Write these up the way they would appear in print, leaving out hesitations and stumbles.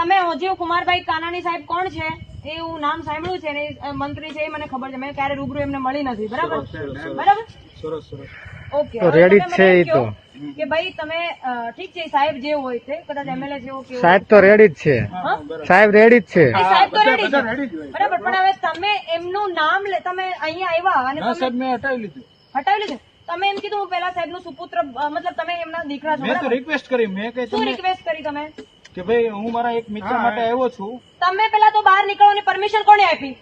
તમે ઓજીવ કુમારભાઈ કાનાણી સાહેબ કોણ છે એ હું નામ સાંભળ્યું છે ને મંત્રી છે એ મને ખબર છે, મેં ક્યારે રૂબરૂ એમને મળી નથી, બરાબર બરાબર ઓકે રેડી છે એ તો કે ભાઈ તમે ઠીક છે સાહેબ જે હોય તે કદાચ એમએલએ જેવો કે સાહેબ તો રેડી જ છે, સાહેબ રેડી જ છે, સાહેબ તો રેડી છે બરાબર, પણ હવે તમે એમનું નામ તમે અહીંયા આવ્યા અને સાહેબ મેં હટાવી લીધું તમે એમ કીધું પેલા સાહેબ નું સુપુત્ર મતલબ તમે એમના દીકરા છો, મેં તો રિક્વેસ્ટ કરી, મેં કઈ શું રિક્વેસ્ટ કરી તમે કે ભાઈ હું મારા એક મિત્ર માટે આવ્યો છું. તમે પેલા તો બહાર નીકળવાની પરમિશન કોણે આપી?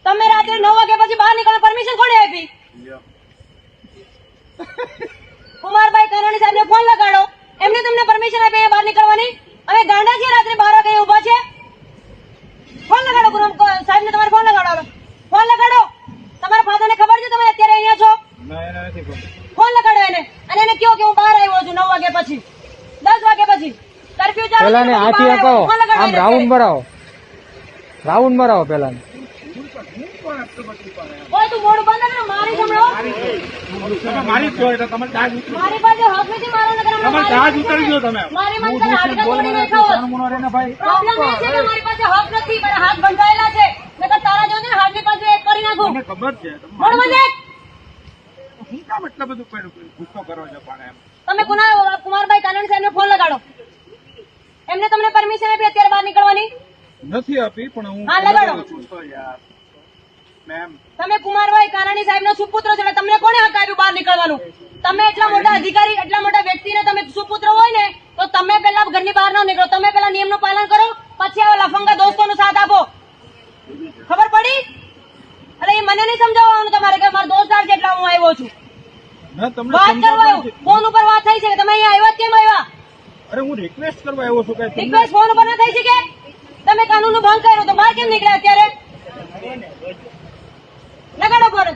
તમે રાત્રે 9 વાગ્યા પછી બહાર નીકળવાની પરમિશન કોણે આપી? કુમારભાઈ કાનાણી સાહેબને ફોન લગાડો, એમને તમને પરમિશન આપી બહાર નીકળવાની? હવે ગાંડા છે રાત્રે 12 વાગે ઉભા છે? ફોન લગાડો સાહેબને, તમારે ફોન લગાડો, ફોન લગાડો. તમારા ફાધરને ખબર છે તમે અત્યારે અહીંયા છો? ફોન લગાડો એને અને એને કહો કે હું બહાર આવ્યો છું 9 વાગ્યા પછી, 10 વાગ્યા પછી કર્ફ્યુ ચાલુ. પેલા ને હાથી આપો, આમ રાઉન્ડ મરાવો પેલા ને. ઓય તું મોઢું બંધ કર, મારી સંભળો. મારી પાસે હક નથી મારવાનો, તમે મારી મન કરે હાથ તોડી નાખો. પ્રોબ્લેમ એ છે કે મારી પાસે હક નથી, મારા હાથ બંધાયેલા છે, નકર તારા જો ને હાથની પાસે એક કરી નાખું. મને ખબર છે મોઢું બંધ કર. હું કામ એટલા બધું ગુસ્સો કરો છો? પણ એમ તમે કુમારભાઈ કાનાણી સાહેબને ફોન લગાડો, એમને તમને પરમિશન આપી અત્યારે બહાર નીકળવાની? નથી આપી, પણ હું હા લગાડો. મેમ તમે કુમારભાઈ કાનાણી સાહેબનો સુપુત્ર છો, તમને કોણે હક આપ્યું બહાર નીકળવાનું? તમે એટલા મોટા અધિકારી, એટલા મોટા વ્યક્તિને તમે સુપુત્ર હોય ને તો તમે પેલા ઘરની બહાર ન નીકળો, તમે પેલા નિયમનું પાલન કરો, પછી આવા લફંગા દોસ્તોનો સાથ આપો. ખબર પડી? અરે એ મને નહીં સમજાવવાનું તમારે કે મારા દોસ્તાર છે એટલા હું આવ્યો છું. વાત કરવા ફોન ઉપર વાત થઈ છે, તમે અહીંયા આવ્યા કેમ આવ્યા? અરે હું રિક્વેસ્ટ કરવા આવ્યો છું. રિક્વેસ્ટ ફોન ઉપર ના થઈ છે કે તમે કાનૂનનો ભંગ કર્યો તો બહાર કેમ નીકળ્યા અત્યારે? लगाड़ो फोन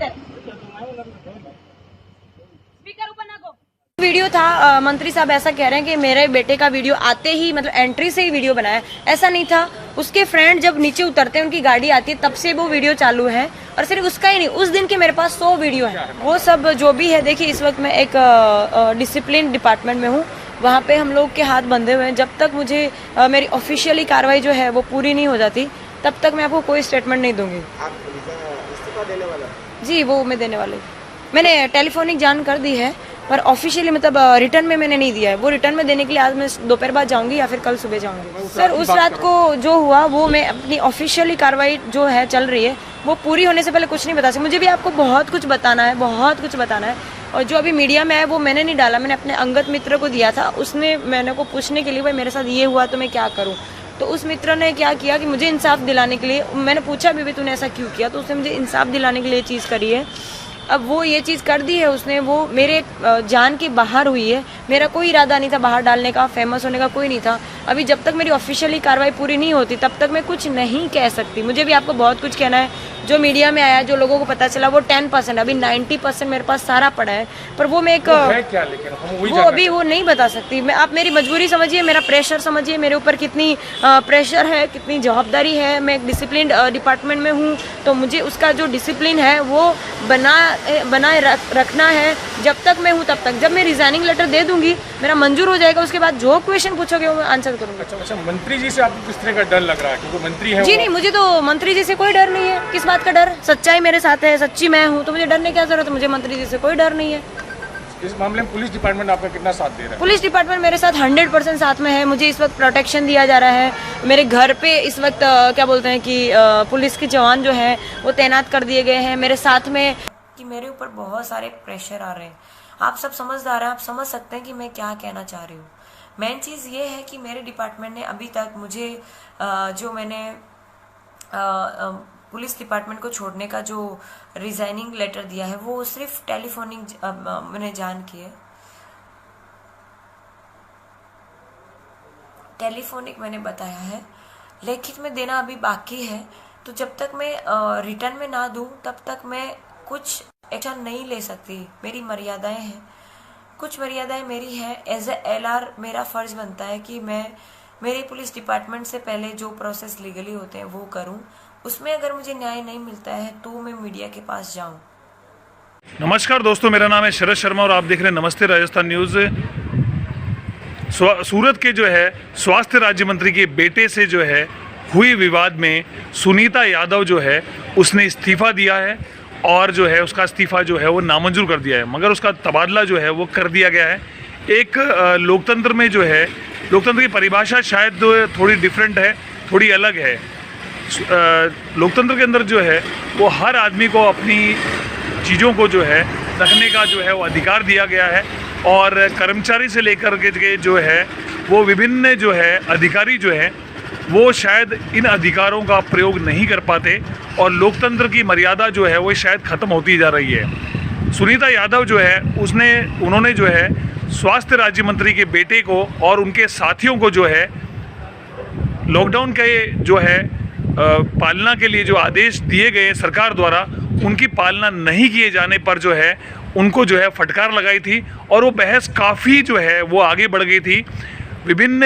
स्पीकर ऊपर ना को। वीडियो था मंत्री साहब ऐसा कह रहे हैं कि मेरे बेटे का वीडियो आते ही मतलब एंट्री से ही वीडियो बनाया, ऐसा नहीं था। उसके फ्रेंड जब नीचे उतरते हैं, उनकी गाड़ी आती है, तब से वो वीडियो चालू है। और सिर्फ उसका ही नहीं, उस दिन के मेरे पास 100 वीडियो है। वो सब जो भी है, देखिए इस वक्त मैं एक डिसिप्लिन डिपार्टमेंट में हूँ, वहाँ पे हम लोग के हाथ बंधे हुए हैं। जब तक मुझे मेरी ऑफिशियली कार्रवाई जो है वो पूरी नहीं हो जाती, तब तक मैं आपको कोई स्टेटमेंट नहीं दूंगी। देने वाला? जी वो मैं देने वाली, मैंने टेलीफोनिक जान कर दी है, पर ऑफिशियली मतलब रिटर्न में मैंने नहीं दिया है। वो रिटर्न में देने के लिए आज मैं दोपहर बाद जाऊंगी या फिर कल सुबह जाऊंगी। सर उस रात को जो हुआ वो मैं अपनी ऑफिशियली कार्रवाई जो है चल रही है, वो पूरी होने से पहले कुछ नहीं बता सकती। मुझे भी आपको बहुत कुछ बताना है, बहुत कुछ बताना है। और जो अभी मीडिया में है वो मैंने नहीं डाला, मैंने अपने अंगत मित्र को दिया था। उसने मैंने को पूछने के लिए भाई मेरे साथ ये हुआ तो मैं क्या करूँ। तो उस मित्र ने क्या किया कि मुझे इंसाफ दिलाने के लिए, मैंने पूछा भी तूने ऐसा क्यों किया, तो उसने मुझे इंसाफ दिलाने के लिए चीज़ करी है। अब वो ये चीज़ कर दी है उसने, वो मेरे जान के बाहर हुई है। मेरा कोई इरादा नहीं था बाहर डालने का, फेमस होने का कोई नहीं था। अभी जब तक मेरी ऑफिशियली कार्रवाई पूरी नहीं होती तब तक मैं कुछ नहीं कह सकती। मुझे भी आपको बहुत कुछ कहना है। जो मीडिया में आया, जो लोगों को पता चला, वो 10%, अभी 90% मेरे पास सारा पड़ा है। पर वो मैं एक क्या, लेकिन वो अभी वो नहीं बता सकती मैं। आप मेरी मजबूरी समझिए, मेरा प्रेशर समझिए, मेरे ऊपर कितनी प्रेशर है, कितनी जवाबदारी है। मैं एक डिसिप्लिन डिपार्टमेंट में हूँ, तो मुझे उसका जो डिसिप्लिन है वो बनाए रखना है। जब तक मैं हूँ तब तक। जब मैं रिजाइनिंग लेटर दे दूंगी, मेरा मंजूर हो जाएगा, उसके बाद जो क्वेश्चन पूछोगे वो मैं आंसर करूंगा। अच्छा, मंत्री जी से आपको किस तरह का डर लग रहा है? क्योंकि मंत्री है जी नहीं, मुझे तो मंत्री जी से कोई डर नहीं है। किस बात का डर? सच्चाई मेरे साथ है, सच्ची मैं हूँ, तो मुझे डरने की क्या जरूरत है। मुझे मंत्री जी से कोई डर नहीं है। इस मामले में पुलिस डिपार्टमेंट आपका कितना साथ दे रहा है? पुलिस डिपार्टमेंट मेरे साथ 100% साथ में है। मुझे इस वक्त प्रोटेक्शन दिया जा रहा है। मेरे घर पे इस वक्त क्या बोलते हैं कि पुलिस के जवान जो हैं वो तैनात कर दिए गए हैं मेरे साथ में। कि मेरे ऊपर बहुत सारे प्रेशर आ रहे हैं। आप सब समझदार हैं, आप समझ सकते हैं कि मैं क्या कहना चाह रही हूँ। मेन चीज़ ये है कि मेरे डिपार्टमेंट ने अभी तक मुझे जो मैंने पुलिस डिपार्टमेंट को छोड़ने का जो रिजाइनिंग लेटर दिया है वो सिर्फ टेलीफोनिक मैंने जान की है। टेलीफोनिक मैंने बताया है, लिखित में देना अभी बाकी है। तो जब तक मैं रिटर्न में ना दूं तब तक मैं कुछ एक्शन नहीं ले सकती। मेरी मर्यादाएं हैं, कुछ मर्यादाएं मेरी हैं। एज ए LR मेरा फ़र्ज़ बनता है कि मैं मेरे पुलिस डिपार्टमेंट से पहले जो प्रोसेस लीगली होते हैं वो करूं। उसमें अगर मुझे न्याय नहीं मिलता है तो मैं मीडिया के पास जाऊं। नमस्कार दोस्तों, मेरा नाम है शरद शर्मा और आप देख रहे हैं नमस्ते राजस्थान न्यूज़। सूरत के जो है स्वास्थ्य राज्य मंत्री के बेटे से जो है हुई विवाद में सुनीता यादव जो है उसने इस्तीफा दिया है और जो है उसका इस्तीफा जो है वो नामंजूर कर दिया है, मगर उसका तबादला जो है वो कर दिया गया है। एक लोकतंत्र में जो है लोकतंत्र की परिभाषा शायद थोड़ी डिफरेंट है, थोड़ी अलग है। लोकतंत्र के अंदर जो है वो हर आदमी को अपनी चीज़ों को जो है रखने का जो है वो अधिकार दिया गया है और कर्मचारी से लेकर के जो है वो विभिन्न जो है अधिकारी जो है वो शायद इन अधिकारों का प्रयोग नहीं कर पाते और लोकतंत्र की मर्यादा जो है वो शायद ख़त्म होती जा रही है। सुनीता यादव जो है उन्होंने जो है स्वास्थ्य राज्य मंत्री के बेटे को और उनके साथियों को जो है लॉकडाउन के जो है पालना के लिए जो आदेश दिए गए सरकार द्वारा उनकी पालना नहीं किए जाने पर जो है उनको जो है फटकार लगाई थी और वो बहस काफ़ी जो है वो आगे बढ़ गई थी। विभिन्न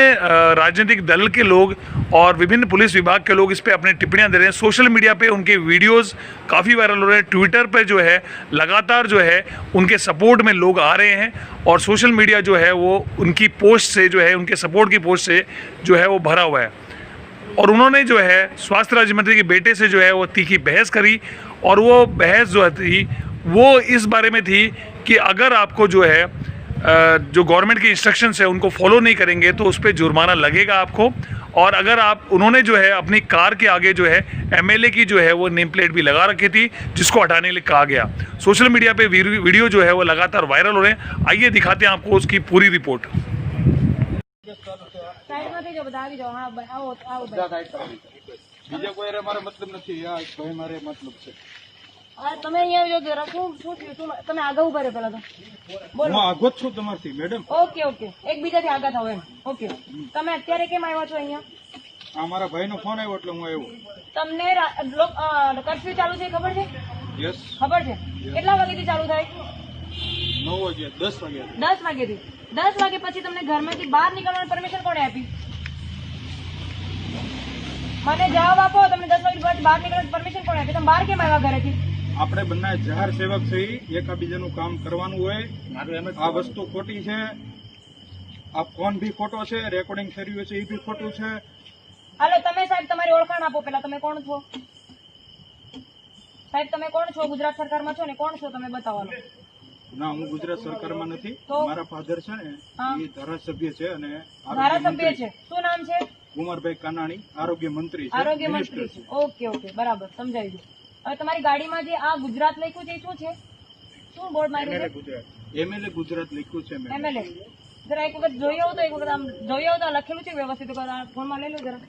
राजनीतिक दल के लोग और विभिन्न पुलिस विभाग के लोग इस पे अपनी टिप्पणियां दे रहे हैं। सोशल मीडिया पे उनके वीडियोस काफ़ी वायरल हो रहे हैं। ट्विटर पे जो है लगातार जो है उनके सपोर्ट में लोग आ रहे हैं और सोशल मीडिया जो है वो उनकी पोस्ट से जो है उनके सपोर्ट की पोस्ट से जो है वो भरा हुआ है। और उन्होंने जो है स्वास्थ्य राज्य मंत्री के बेटे से जो है वो तीखी बहस करी और वो बहस जो थी वो इस बारे में थी कि अगर आपको जो है जो गवर्नमेंट की इंस्ट्रक्शंस है उनको फॉलो नहीं करेंगे तो उस पर जुर्माना लगेगा आपको। और अगर आप उन्होंने जो है अपनी कार के आगे जो है एमएलए की जो है वो नेम प्लेट भी लगा रखी थी जिसको हटाने के लिए कहा गया। सोशल मीडिया पे वीडियो जो है वो लगातार वायरल हो रहे हैं। आइए दिखाते हैं आपको उसकी पूरी रिपोर्ट। બીજા કોઈ હારે મારે મતલબ નથી, આ ભાઈ મારે મતલબ છે। તમે અહીંયા જો જરા શું થયું? તમે આગળ ઉભા રહ્યો પેલા તો બોલો। હું આગો જ છું તમારથી મેડમ। ઓકે ઓકે, એકબીજાથી આગળ થાવ એમ। ઓકે, તમે અત્યારે કેમ આવ્યા છો અહીંયા? આ મારા ભાઈનો ફોન આવ્યો એટલે હું આવ્યો। તમને કર્ફ્યુ ચાલુ છે ખબર છે? યસ ખબર છે। કેટલા વાગ્યાથી ચાલુ થાય? 9 વાગે 10 વાગે 10 વાગ્યાથી। 10 વાગે પછી તમને ઘરમાંથી બહાર નીકળવાની પરમિશન કોણે આપી? મને જવાબ આપો, તમને 10 વાગે પછી બહાર નીકળવાની પરમિશન કોણે આપી? તમે બહાર કેમ આવ્યા ઘરેથી? આપણે બંને જાહેર સેવક છે, એકાબીજાનું કામ કરવાનું હોય। આ વસ્તુ ખોટી છે, આ ફોન બી ખોટો છે, રેકોર્ડિંગ થઈ રહ્યું છે એ બી ખોટું છે। હાલો તમે સાહેબ તમારી ઓળખાણ આપો પેલા। તમે કોણ છો સાહેબ? તમે કોણ છો? ગુજરાત સરકારમાં છો ને? કોણ છો તમે? બતાવો। ના, હું ગુજરાત સરકારમાં નથી। મારા ફાધર છે ને એ ધારાસભ્ય છે અને ધારાસભ્ય છે। શું નામ છે? કુમારભાઈ કાનાણી, આરોગ્ય મંત્રી છે। આરોગ્ય મંત્રી છે। ઓકે ઓકે, બરાબર, સમજાવી દઉં। હવે તમારી ગાડીમાં જે આ ગુજરાત લખ્યું છે એ શું છે? શું બોર્ડ માર્યું છે? એમએલએ ગુજરાત લખ્યું છે મેડમ। એમએલએ જરા એક વખત જોઈ આવો તો, એક વખત આમ જોઈ આવો તો લખેલું છે વ્યવસ્થિત? ફોનમાં લઈ લો જરા।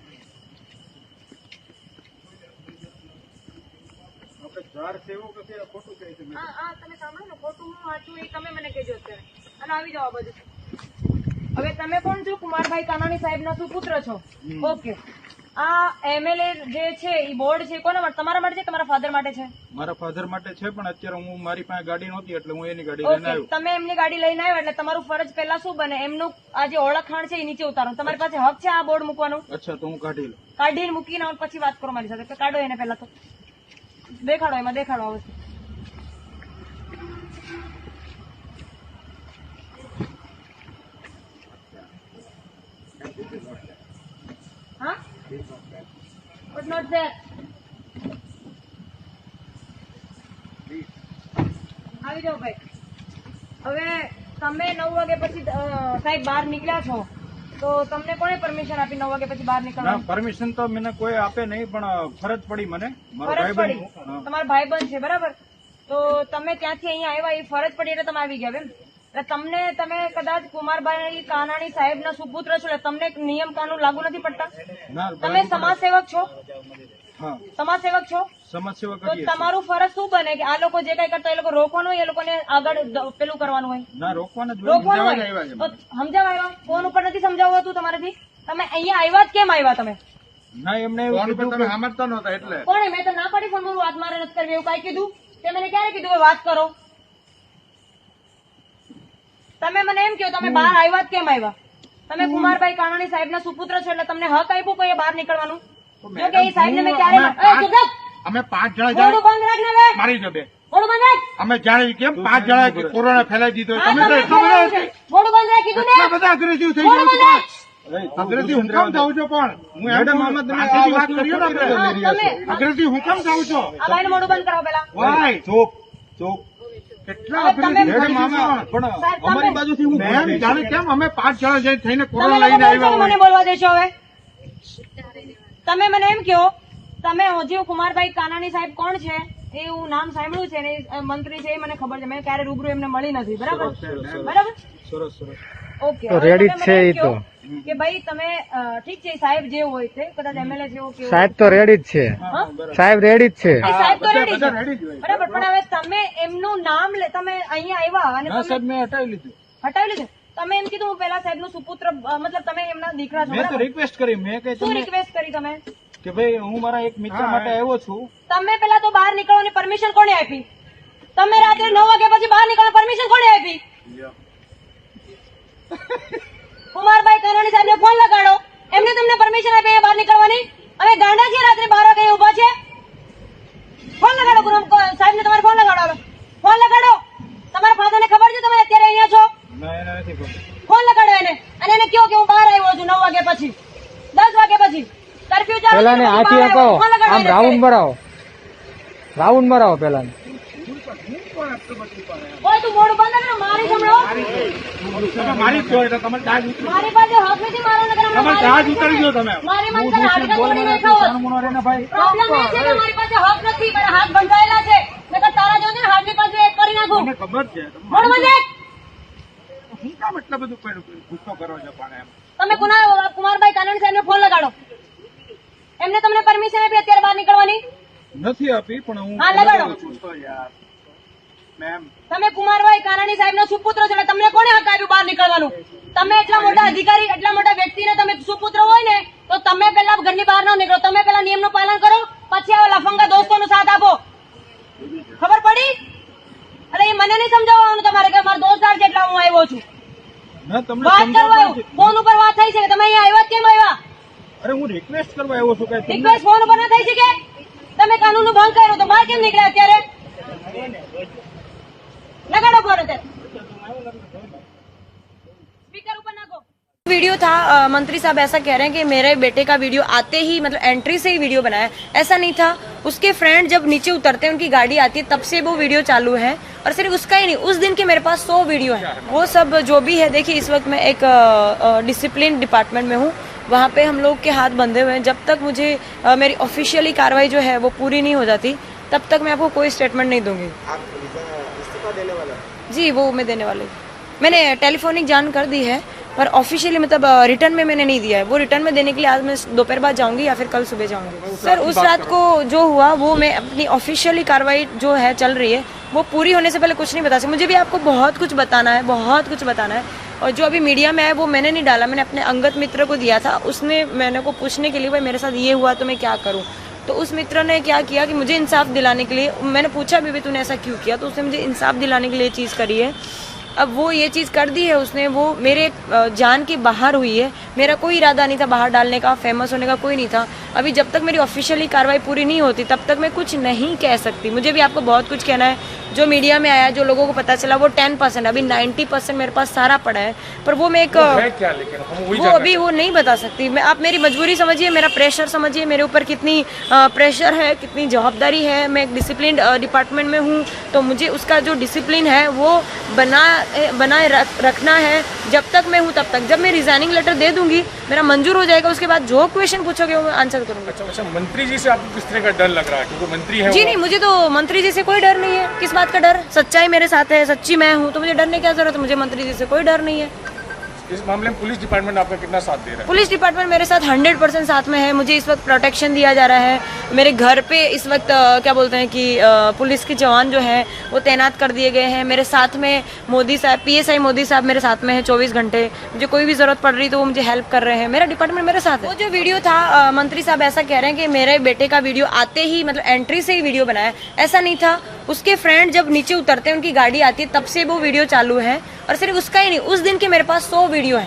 આપણે જાહેર સેવક છે, ખોટું કહે છે મેડમ। હા તમે સાંભળો ને, ખોટું હું વાંચું એ તમે મને કહેજો અત્યારે અને આવી જાઓ બધું। હવે તમે કોણ છો? કુમારભાઈ કાનાણી સાહેબના સુપુત્ર છો। ઓકે, આ એમએલએ જે છે એ બોર્ડ છે કોના માટે? તમારા માટે છે કે તમારા ફાધર માટે છે? મારા ફાધર માટે છે, પણ અત્યારે હું મારી પાસે ગાડી નહોતી એટલે હું એની ગાડી લઈને આવ્યો। તમે એમની ગાડી લઈને આવ્યા એટલે તમારું ફરજ પહેલા શું બને? એમનું આ જે ઓળખાણ છે એ નીચે ઉતારો। તમારી પાસે હક છે આ બોર્ડ મૂકવાનું? અચ્છા, તો હું કાઢી લઉં। કાઢીને મૂકીને પછી વાત કરો મારી સાથે। કાઢો એને પહેલા તો દેખાડો, એમાં દેખાડો આ વસ્તુ। હા, but not there. આવી જાઓ ભાઈ। હવે તમે 9 વાગ્યા પછી સાહેબ બહાર નીકળ્યા છો તો તમને કોણે પરમિશન આપી 9 વાગ્યા પછી બહાર નીકળવાની? પરમિશન તો મને કોઈ આપે નહીં, પણ ફરજ પડી મને। ફરજ પડી, તમારા ભાઈબંધ છે બરાબર? તો તમે ત્યાંથી અહીંયા આવ્યા, એ ફરજ પડી એટલે તમે આવી ગયા એમ? તમને તમે કદાચ કુમારભાઈ કાનાણી સાહેબના સુપુત્ર છો એટલે તમને નિયમ કાનૂન લાગુ નથી પડતા? તમે સમાજ સેવક છો? સમાજ સેવક છો? સમાજ સેવક તો તમારું ફરજ શું બને કે આ લોકો જે કઈ કરતા એ લોકો રોકવાનું હોય, એ લોકોને આગળ પેલું કરવાનું હોય? ના, રોકવાનું હોય। તો સમજાવવા આવ્યા? ફોન ઉપર નથી સમજાવવા તું તમારાથી? તમે અહીંયા આવ્યા જ કેમ આવ્યા તમે? ના, એમને એવું કીધું તમે સમજતા નહોતા એટલે। કોણે? મેં તો ના પાડી ફોન પર વાત મારે નથી કરવી એવું કઈ કીધું? તે મને ક્યારે કીધું વાત કરો? તમે મને એમ કહો તમે બહાર આવ્યા જ કેમ આવ્યા? તમે કુમારભાઈ કાનાણી સાહેબના સુપુત્ર છો એટલે તમને હક આપ્યો કોઈ બહાર નીકળવાનું? જો કે એ સાહેબને મેં ક્યારે અમે 5 જણા થોડું બંધ રાખ ને હવે। મારી જો બે મોઢું બંધ રાખ. અમે જાણીએ કેમ 5 જણા કોરોના ફેલાઈ દીધો હા, તમે મોઢું બંધ રાખ કીધું ને. બધા અગ્રેસિવ થઈ મોઢું બંધ રાખ. અગ્રેસિવ હું કેમ થાવ છો પણ હું મેડમ આમાં તમે આ વાત કરીએ ને તમે અગ્રેસિવ હું કેમ થાવ છો આ ભાઈનું મોઢું બંધ કરાવો પેલા. વાય ચોક કેટલા તમે અગ્રેસિવ મેડમ આમાં પણ સાહેબ, તમે- અમારી બાજુથી હું મેમ જાણે કેમ અમે 5 જણા જઈને થઈને તમે કોરોના લોકો લઈને બોલશો આવ્યા ને મને હોય બોલવા દેશો હવે. તમે મને એમ કહો, તમે ઓજીવ કુમારભાઈ કાનાણી સાહેબ કોણ છે એ હું નામ સાંભળ્યું છે ને એ મંત્રી છે એ મને ખબર છે. મેં ક્યારે રૂબરૂ એમને મળી નથી. બરાબર બરાબર સરસ સરસ ઓકે. તો હવે ready તમે જ છે મને એમ ઈ તો. કહો કે ભાઈ તમે ઠીક છે સાહેબ જે હોય તે કદાચ એમએલએ જેવો કેવો સાહેબ તો રેડી જ છે હા? સાહેબ રેડી જ છે એ સાહેબ તો રેડી છે બધા ready જ હોય. બરાબર, પણ હવે તમે એમનું નામ તમે અહીંયા આવ્યા અને ના તમે સાહેબ મેં હટાવી લીધું હટાવી લીધું. તમે એમ કીધું હું પેલા સાહેબનું સુપુત્ર મતલબ તમે એમના દીકરા છો મેં તો બરાબર? રિક્વેસ્ટ કરી મેં કે શું તમે રિક્વેસ્ટ કરી તમે? કે ભાઈ હું મારા એક મિત્ર માટે આવ્યો છું તમે પેલા તો બહાર નીકળવાની પરમિશન કોને આપી? તમે રાત્રે 9 વાગ્યા પછી બહાર નીકળવાની પરમિશન કોને આપી? કુમારભાઈ કાનાણી સાહેબને ફોન લગાડો. એમને તમને પરમિશન આપી બહાર નીકળવાની? હવે ગાંડા છે રાત્રે 12 વાગે ઉભા છે. ફોન લગાડો સાહેબને, તમારે ફોન લગાડો. હવે ફોન લગાડો. તમારા ફાધરને ખબર છે તમે અત્યારે અહીંયા છો? ના એને નથી ખબર ફોન લગાડો એને અને એને કહો કે હું બહાર આવ્યો છું 9 વાગ્યા પછી, 10 વાગ્યા પછી કર્ફ્યુ ચાલુ પેલા ને છે, હું હાથી બહાર અપાવો આવ્યો. ફોન લગાડો આમ એને રાઉન્ડ અત્યારે. મરાવો રાઉન્ડ મરાવો પેલા ઓય તું મોઢું બંધ કર, મારી સંભળો. તમે મારી જ છો એટલે તમે ચાર્જ ઉતરી મારી પાસે હક નથી મારવાનો કે તમે ચાર્જ ઉતારી દો તમે મારી મને તને હાડકા તોડી નાખ્યો. પ્રોબ્લેમ એ છે કે મારી પાસે હક નથી, મારા હાથ બંધાયેલા છે. નકર તારા જેવું છે ને હાથની પાસે એક કરી નાખું. મને ખબર છે મોઢું બંધ રાખ. હું કામ એટલા બધું ગુસ્સો કરો છો પણ એમ તમે કુમારભાઈ કાનાણી સાહેબને ફોન લગાડો. એમને તમને પરમિશન આપી અત્યારે બહાર નીકળવાની? નથી આપી પણ હું હા, લગાડો. છું તો યાર મેમ તમે કુમારભાઈ કાનાણી સાહેબનો સુપુત્ર છો ને તમને કોને હક આપ્યું બહાર નીકળવાનું? તમે એટલા મોટા અધિકારી, એટલા મોટા વ્યક્તિને તમે સુપુત્ર હોય ને તો તમે પેલા ઘરની બહાર ન નીકળો. તમે પેલા નિયમનું પાલન કરો, પછી આવા લફંગા દોસ્તોનો સાથ આપો. ખબર પડી? અરે એ મને નહીં સમજાવવાનું તમારે કે મારો દોસ્તાર છે એટલે હું આવ્યો છું. ના તમને વાત કરવા સમજાવવા આવ્યો. ફોન ઉપર વાત થઈ છે કે તમે અહીંયા આવ્યા જ કેમ આવ્યા? અરે હું રિક્વેસ્ટ કરવા આવ્યો છું કે તમને રિક્વેસ્ટ ફોન ઉપર ના થઈ છે કે તમે કાનૂનનો ભંગ કર્યો તો બહાર કેમ નીકળ્યા અત્યારે? लगाड़ो फोन उधर, स्पीकर ऊपर ना गो। वीडियो था मंत्री साहब ऐसा कह रहे हैं कि मेरे बेटे का वीडियो आते ही मतलब एंट्री से ही वीडियो बनाया, ऐसा नहीं था। उसके फ्रेंड जब नीचे उतरते हैं उनकी गाड़ी आती है तब से वो वीडियो चालू है। और सिर्फ उसका ही नहीं, उस दिन के मेरे पास 100 वीडियो है। वो सब जो भी है, देखिए इस वक्त मैं एक डिसिप्लिन डिपार्टमेंट में हूँ, वहाँ पे हम लोग के हाथ बंधे हुए हैं। जब तक मुझे मेरी ऑफिशियली कार्रवाई जो है वो पूरी नहीं हो जाती तब तक मैं आपको कोई स्टेटमेंट नहीं दूंगी। आप इस्तीफा देने वाला? जी वो मैं देने वाली, मैंने टेलीफोनिक जान कर दी है पर ऑफिशियली मतलब रिटर्न में मैंने नहीं दिया है। वो रिटर्न में देने के लिए आज मैं दोपहर बाद जाऊंगी या फिर कल सुबह जाऊंगी। सर उस रात को जो हुआ वो मैं अपनी ऑफिशियली कार्रवाई जो है चल रही है वो पूरी होने से पहले कुछ नहीं बता सकती। मुझे भी आपको बहुत कुछ बताना है, बहुत कुछ बताना है। और जो अभी मीडिया में आया वो मैंने नहीं डाला, मैंने अपने अंगत मित्र को दिया था। उसने मैंने को पूछने के लिए भाई मेरे साथ ये हुआ तो मैं क्या करूँ। तो उस मित्र ने क्या किया कि मुझे इंसाफ दिलाने के लिए, मैंने पूछा भी तूने ऐसा क्यों किया, तो उसने मुझे इंसाफ दिलाने के लिए चीज़ करी है। अब वो ये चीज़ कर दी है उसने, वो मेरे जान के बाहर हुई है। मेरा कोई इरादा नहीं था बाहर डालने का, फेमस होने का कोई नहीं था। अभी जब तक मेरी ऑफिशियली कार्रवाई पूरी नहीं होती तब तक मैं कुछ नहीं कह सकती। मुझे भी आपको बहुत कुछ कहना है। जो मीडिया में आया, जो लोगों को पता चला वो 10%, अभी 90% मेरे पास सारा पड़ा है। पर वो मैं एक है क्या, लेकिन हम वही वो जानना अभी वो नहीं बता सकती मैं। आप मेरी मजबूरी समझिए, मेरा प्रेशर समझिए, मेरे ऊपर कितनी प्रेशर है, कितनी जवाबदारी है। मैं एक डिसिप्लिन डिपार्टमेंट में हूँ तो मुझे उसका जो डिसिप्लिन है वो बनाए रखना है। जब तक मैं हूँ तब तक, जब मैं रिजाइनिंग लेटर दे दूंगी, मेरा मंजूर हो जाएगा, उसके बाद जो क्वेश्चन पूछोगे वो मैं आंसर करूंगा। अच्छा, मंत्री जी से आपको किस तरह का डर लग रहा है, क्योंकि मंत्री है जी वो? नहीं, मुझे तो मंत्री जी से कोई डर नहीं है। किस बात का डर? सच्चाई मेरे साथ है, सच्ची मैं हूँ, तो मुझे डरने की क्या जरूरत है। मुझे मंत्री जी से कोई डर नहीं है। इस मामले में पुलिस डिपार्टमेंट आपका कितना साथ दे रहा है? पुलिस डिपार्टमेंट मेरे साथ 100% साथ में है। मुझे इस वक्त प्रोटेक्शन दिया जा रहा है। मेरे घर पे इस वक्त क्या बोलते हैं कि पुलिस के जवान जो हैं वो तैनात कर दिए गए हैं। मेरे साथ में मोदी साहब, PSI मोदी साहब मेरे साथ में है 24 घंटे। मुझे कोई भी जरूरत पड़ रही तो वो मुझे हेल्प कर रहे हैं। मेरा डिपार्टमेंट मेरे साथ है। वो जो वीडियो था मंत्री साहब ऐसा कह रहे हैं कि मेरे बेटे का वीडियो आते ही मतलब एंट्री से ही वीडियो बनाया, ऐसा नहीं था। उसके फ्रेंड जब नीचे उतरते हैं उनकी गाड़ी आती है तब से वो वीडियो चालू है। और सिर्फ उसका ही नहीं, उस दिन के मेरे पास 100 वीडियो है।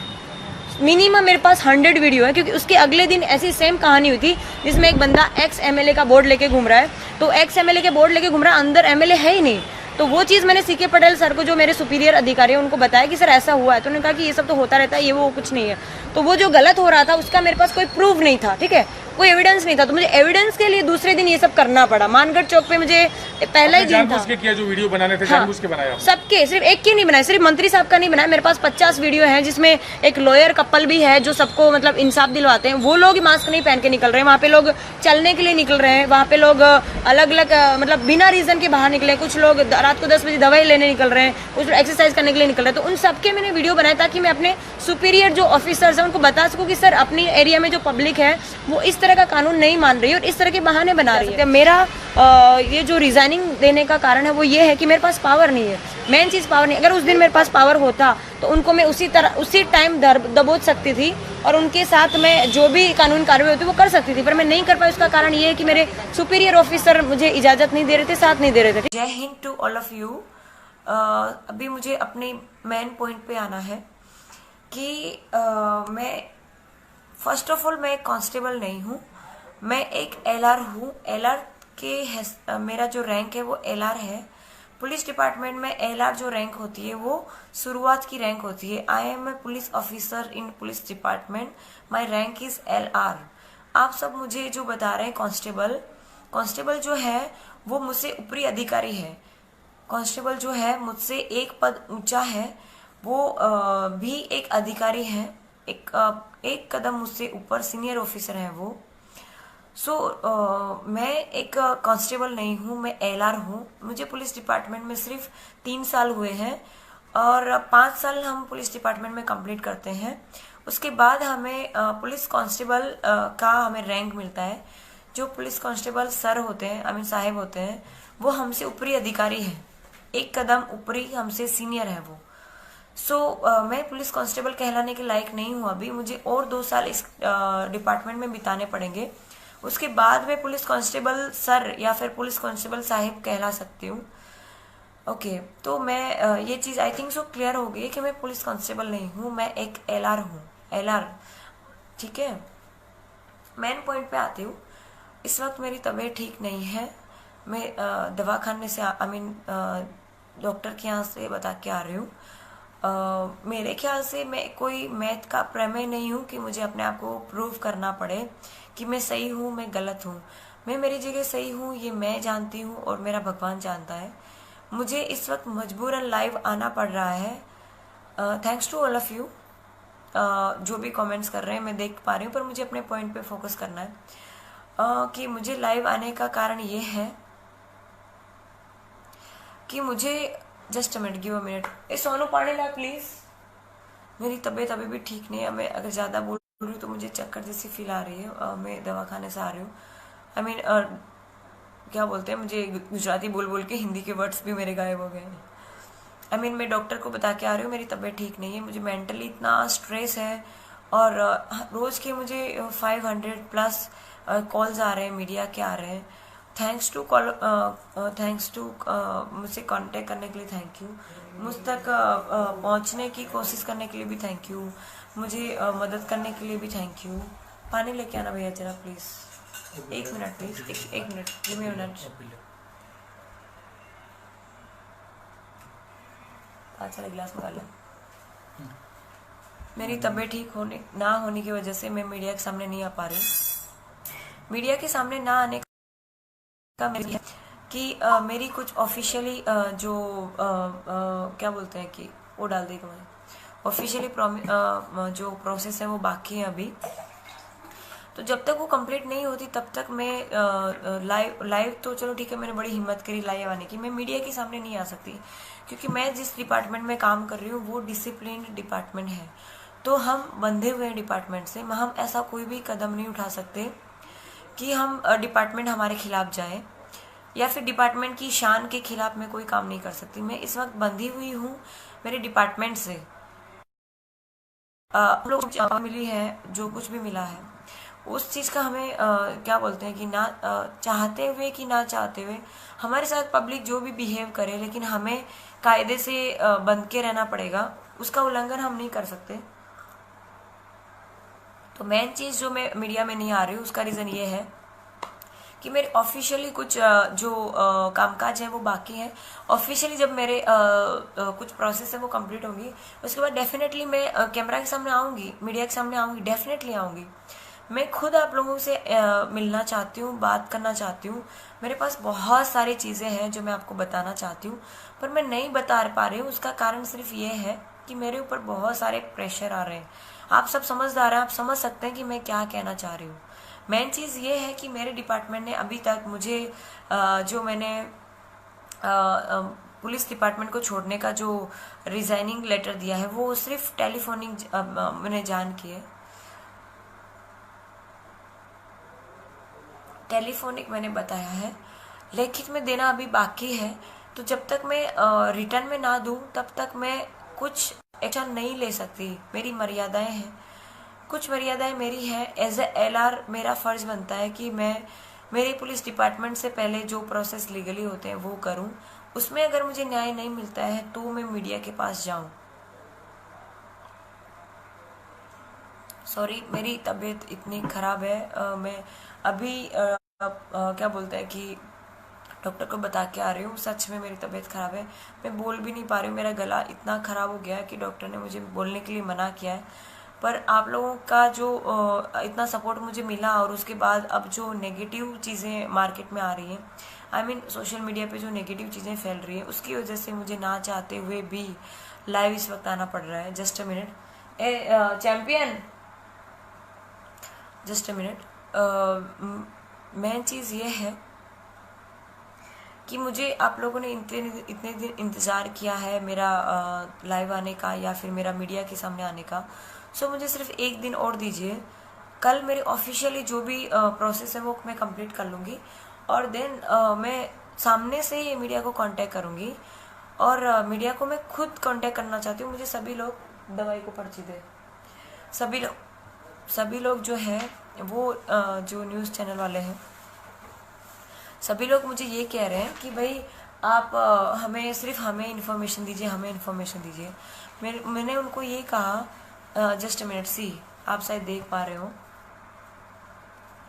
मिनिमम मेरे पास 100 वीडियो है, क्योंकि उसके अगले दिन ऐसी सेम कहानी हुई थी जिसमें एक बंदा एक्स एमएलए का बोर्ड लेके घूम रहा है। तो एक्स एमएलए के बोर्ड लेके घूम रहा है, अंदर एमएलए है ही नहीं। तो वो चीज़ मैंने सीके पटेल सर को, जो मेरे सुपीरियर अधिकारी है, उनको बताया कि सर ऐसा हुआ है। तो उन्होंने कहा कि ये सब तो होता रहता है, ये वो कुछ नहीं है। तो वो जो गलत हो रहा था उसका मेरे पास कोई प्रूफ नहीं था, ठीक है, कोई एविडेंस नहीं था। तो मुझे एविडेंस के लिए दूसरे दिन ये सब करना पड़ा। मानगढ़ चौक पे मुझे पहला ही दिन था। जानबूझ के किया, जो वीडियो बनाने थे जानबूझ के बनाया आपने? सबके, सिर्फ एक की नहीं बनाया, सिर्फ मंत्री साहब का नहीं बनाया। मेरे पास 50 वीडियो हैं, जिसमें एक लॉयर कपल भी है जो सबको मतलब इंसाफ दिलवाते हैं। वो लोग मास्क नहीं पहन के निकल रहे हैं, वहाँ पे लोग चलने के लिए निकल रहे हैं, वहाँ पे लोग अलग अलग मतलब बिना रीजन के बाहर निकले। कुछ लोग रात को 10 बजे दवाई लेने निकल रहे हैं, कुछ लोग एक्सरसाइज करने के लिए निकल रहे हैं। तो उन सबके मैंने वीडियो बनाया ताकि मैं अपने सुपीरियर जो ऑफिसर्स हैं उनको बता सकूँ कि सर अपनी एरिया में जो पब्लिक है वो इस तरह का कानून नहीं मान रही है और इस तरह के बहाने बना रही है। मेरा ये जो रिजाइनिंग देने का कारण है वो ये है कि मेरे पास पावर नहीं है। मेन चीज़ पावर नहीं। अगर उस दिन मेरे पास पावर होता तो उनको मैं उसी टाइम दबोच सकती थी और उनके साथ मैं जो भी कानूनी कार्रवाई होती वो कर सकती थी, पर मैं नहीं कर पाई। उसका कारण ये है कि मेरे सुपीरियर ऑफिसर मुझे इजाज़त नहीं दे रहे थे, साथ नहीं दे रहे थे। जय हिंद टू ऑल ऑफ यू। अभी मुझे अपने मेन पॉइंट पे आना है कि मैं फर्स्ट ऑफ ऑल मैं एक कांस्टेबल नहीं हूँ, मैं एक एलआर हूँ। एलआर के मेरा जो रैंक है वो एलआर है। पुलिस डिपार्टमेंट में एलआर जो रैंक होती है वो शुरुआत की रैंक होती है। I am a police officer in police department, my rank is LR. आप सब मुझे जो बता रहे हैं कांस्टेबल जो है वो मुझसे ऊपरी अधिकारी है। कांस्टेबल जो है मुझसे एक पद ऊंचा है, वो भी एक अधिकारी है, एक कदम मुझसे ऊपर सीनियर ऑफिसर है वो। मैं एक कांस्टेबल नहीं हूँ, मैं एलआर हूँ। मुझे पुलिस डिपार्टमेंट में सिर्फ 3 साल हुए हैं और 5 साल हम पुलिस डिपार्टमेंट में कंप्लीट करते हैं। उसके बाद हमें पुलिस कांस्टेबल का हमें रैंक मिलता है। जो पुलिस कांस्टेबल सर होते हैं, आई मीन साहेब होते हैं, वो हमसे ऊपरी अधिकारी है, एक कदम ऊपरी हमसे सीनियर है वो। मैं पुलिस कांस्टेबल कहलाने के लायक नहीं हूँ अभी। मुझे और 2 साल इस डिपार्टमेंट में बिताने पड़ेंगे। उसके बाद मैं पुलिस कांस्टेबल सर या फिर पुलिस कांस्टेबल साहिब कहला सकती हूँ। ओके, तो मैं ये चीज़ आई थिंक सो क्लियर हो गई कि मैं पुलिस कांस्टेबल नहीं हूँ, मैं एक एलआर हूँ, एलआर। ठीक है, मेन पॉइंट पे आती हूँ। इस वक्त मेरी तबीयत ठीक नहीं है। मैं दवाखाने से आई मीन डॉक्टर के यहाँ से बता के आ रही हूँ। मेरे ख्याल से मैं कोई मैथ का प्रमेय नहीं हूँ कि मुझे अपने आप को प्रूव करना पड़े कि मैं सही हूँ, मैं गलत हूँ। मैं मेरी जगह सही हूँ, ये मैं जानती हूँ और मेरा भगवान जानता है। मुझे इस वक्त मजबूरन लाइव आना पड़ रहा है। Thanks to all of you जो भी कमेंट्स कर रहे हैं, मैं देख पा रही हूँ, पर मुझे अपने पॉइंट पे फोकस करना है कि मुझे लाइव आने का कारण ये है कि मुझे just a minute, give a minute. ए सोनू पानी ला प्लीज। मेरी तबीयत अभी भी ठीक नहीं है। मैं अगर ज़्यादा बोल रही हूँ तो मुझे चक्कर जैसी फील आ रही है। मैं दवाखाने से आ रही हूँ। आई मीन क्या बोलते हैं, मुझे गुजराती बोल बोल के हिंदी के वर्ड्स भी मेरे गायब हो गए हैं। आई मीन मैं डॉक्टर को बता के आ रही हूँ मेरी तबीयत ठीक नहीं है। मुझे मेंटली इतना स्ट्रेस है और रोज़ के मुझे 500+ कॉल्स आ रहे हैं, मीडिया के आ रहे हैं। थैंक्स टू मुझसे कांटेक्ट करने के लिए थैंक यू। मुझ तक पहुंचने की कोशिश करने के लिए भी थैंक यू। मुझे मदद करने के लिए भी थैंक यू। पानी लेके आना भैया जरा please. 1 minute please, 1 minute, give me a minute. अच्छा गिलास मंगा ले। मेरी तबीयत ठीक ना होने की वजह से मैं मीडिया के सामने नहीं आ पा रही। मीडिया के सामने ना आने का मेरी है कि मेरी कुछ ऑफिशियली जो क्या बोलते हैं कि वो डाल देगा मैं ऑफिशियली जो प्रोसेस है वो बाकी है अभी। तो जब तक वो कंप्लीट नहीं होती तब तक मैं लाइव तो चलो ठीक है, मैंने बड़ी हिम्मत करी लाइव आने की। मैं मीडिया के सामने नहीं आ सकती क्योंकि मैं जिस डिपार्टमेंट में काम कर रही हूँ वो डिसिप्लिन डिपार्टमेंट है। तो हम बंधे हुए हैं डिपार्टमेंट से। हम ऐसा कोई भी कदम नहीं उठा सकते कि हम डिपार्टमेंट हमारे खिलाफ जाए या फिर डिपार्टमेंट की शान के खिलाफ मैं कोई काम नहीं कर सकती। मैं इस वक्त बंधी हुई हूँ मेरे डिपार्टमेंट से। हम लोग मिली है, जो कुछ भी मिला है उस चीज़ का हमें क्या बोलते हैं कि ना चाहते हुए कि ना चाहते हुए हमारे साथ पब्लिक जो भी बिहेव करे, लेकिन हमें कायदे से बंध के रहना पड़ेगा। उसका उल्लंघन हम नहीं कर सकते। तो मेन चीज़ जो मैं मीडिया में नहीं आ रही हूँ उसका रीज़न ये है कि मेरे ऑफिशियली कुछ जो कामकाज है वो बाकी है। ऑफिशियली जब मेरे कुछ प्रोसेस है वो कंप्लीट होंगी, उसके बाद डेफिनेटली मैं कैमरा के सामने आऊँगी, मीडिया के सामने आऊँगी, डेफिनेटली आऊँगी। मैं खुद आप लोगों से मिलना चाहती हूँ, बात करना चाहती हूँ। मेरे पास बहुत सारी चीज़ें हैं जो मैं आपको बताना चाहती हूँ, पर मैं नहीं बता पा रही हूँ। उसका कारण सिर्फ ये है कि मेरे ऊपर बहुत सारे प्रेशर आ रहे हैं। आप सब समझदार हैं, आप समझ सकते हैं कि मैं क्या कहना चाह रही हूँ। मेन चीज़ ये है कि मेरे डिपार्टमेंट ने अभी तक मुझे जो मैंने पुलिस डिपार्टमेंट को छोड़ने का जो रिजाइनिंग लेटर दिया है वो सिर्फ टेलीफोनिक मैंने जान की है, टेलीफोनिक मैंने बताया है, लिखित में देना अभी बाकी है। तो जब तक मैं रिटर्न में ना दूं तब तक मैं कुछ एक्शन नहीं ले सकती। मेरी मर्यादाएं हैं, कुछ मर्यादाएं मेरी है। एज ए LR मेरा फर्ज बनता है कि मैं मेरे पुलिस डिपार्टमेंट से पहले जो प्रोसेस लीगली होते हैं वो करूं। उसमें अगर मुझे न्याय नहीं मिलता है तो मैं मीडिया के पास जाऊं। सॉरी, मेरी तबीयत इतनी खराब है। मैं अभी क्या बोलते हैं कि डॉक्टर को बता के आ रही हूँ। सच में मेरी तबीयत खराब है, मैं बोल भी नहीं पा रही हूँ। मेरा गला इतना खराब हो गया है कि डॉक्टर ने मुझे बोलने के लिए मना किया है। पर आप लोगों का जो इतना सपोर्ट मुझे मिला और उसके बाद अब जो नेगेटिव चीज़ें मार्केट में आ रही हैं, आई मीन सोशल मीडिया पे जो नेगेटिव चीज़ें फैल रही हैं, उसकी वजह से मुझे ना चाहते हुए भी लाइव इस वक्त आना पड़ रहा है। Just a minute, champion, just a minute. Main चीज़ ये है कि मुझे आप लोगों ने इतने दिन इंतज़ार किया है मेरा लाइव आने का या फिर मेरा मीडिया के सामने आने का। सो मुझे सिर्फ एक दिन और दीजिए। कल मेरे ऑफिशियली जो भी प्रोसेस है वो मैं कंप्लीट कर लूँगी और देन मैं सामने से ही मीडिया को कांटेक्ट करूँगी। और मीडिया को मैं खुद कांटेक्ट करना चाहती हूँ। मुझे सभी लोग दवाई को पर्ची दे, सभी लोग जो है वो जो न्यूज़ चैनल वाले हैं, सभी लोग मुझे ये कह रहे हैं कि भाई आप सिर्फ हमें इन्फॉर्मेशन दीजिए, हमें इन्फॉर्मेशन दीजिए। मैंने उनको ये कहा, जस्ट अ मिनट, सी आप शायद देख पा रहे हो,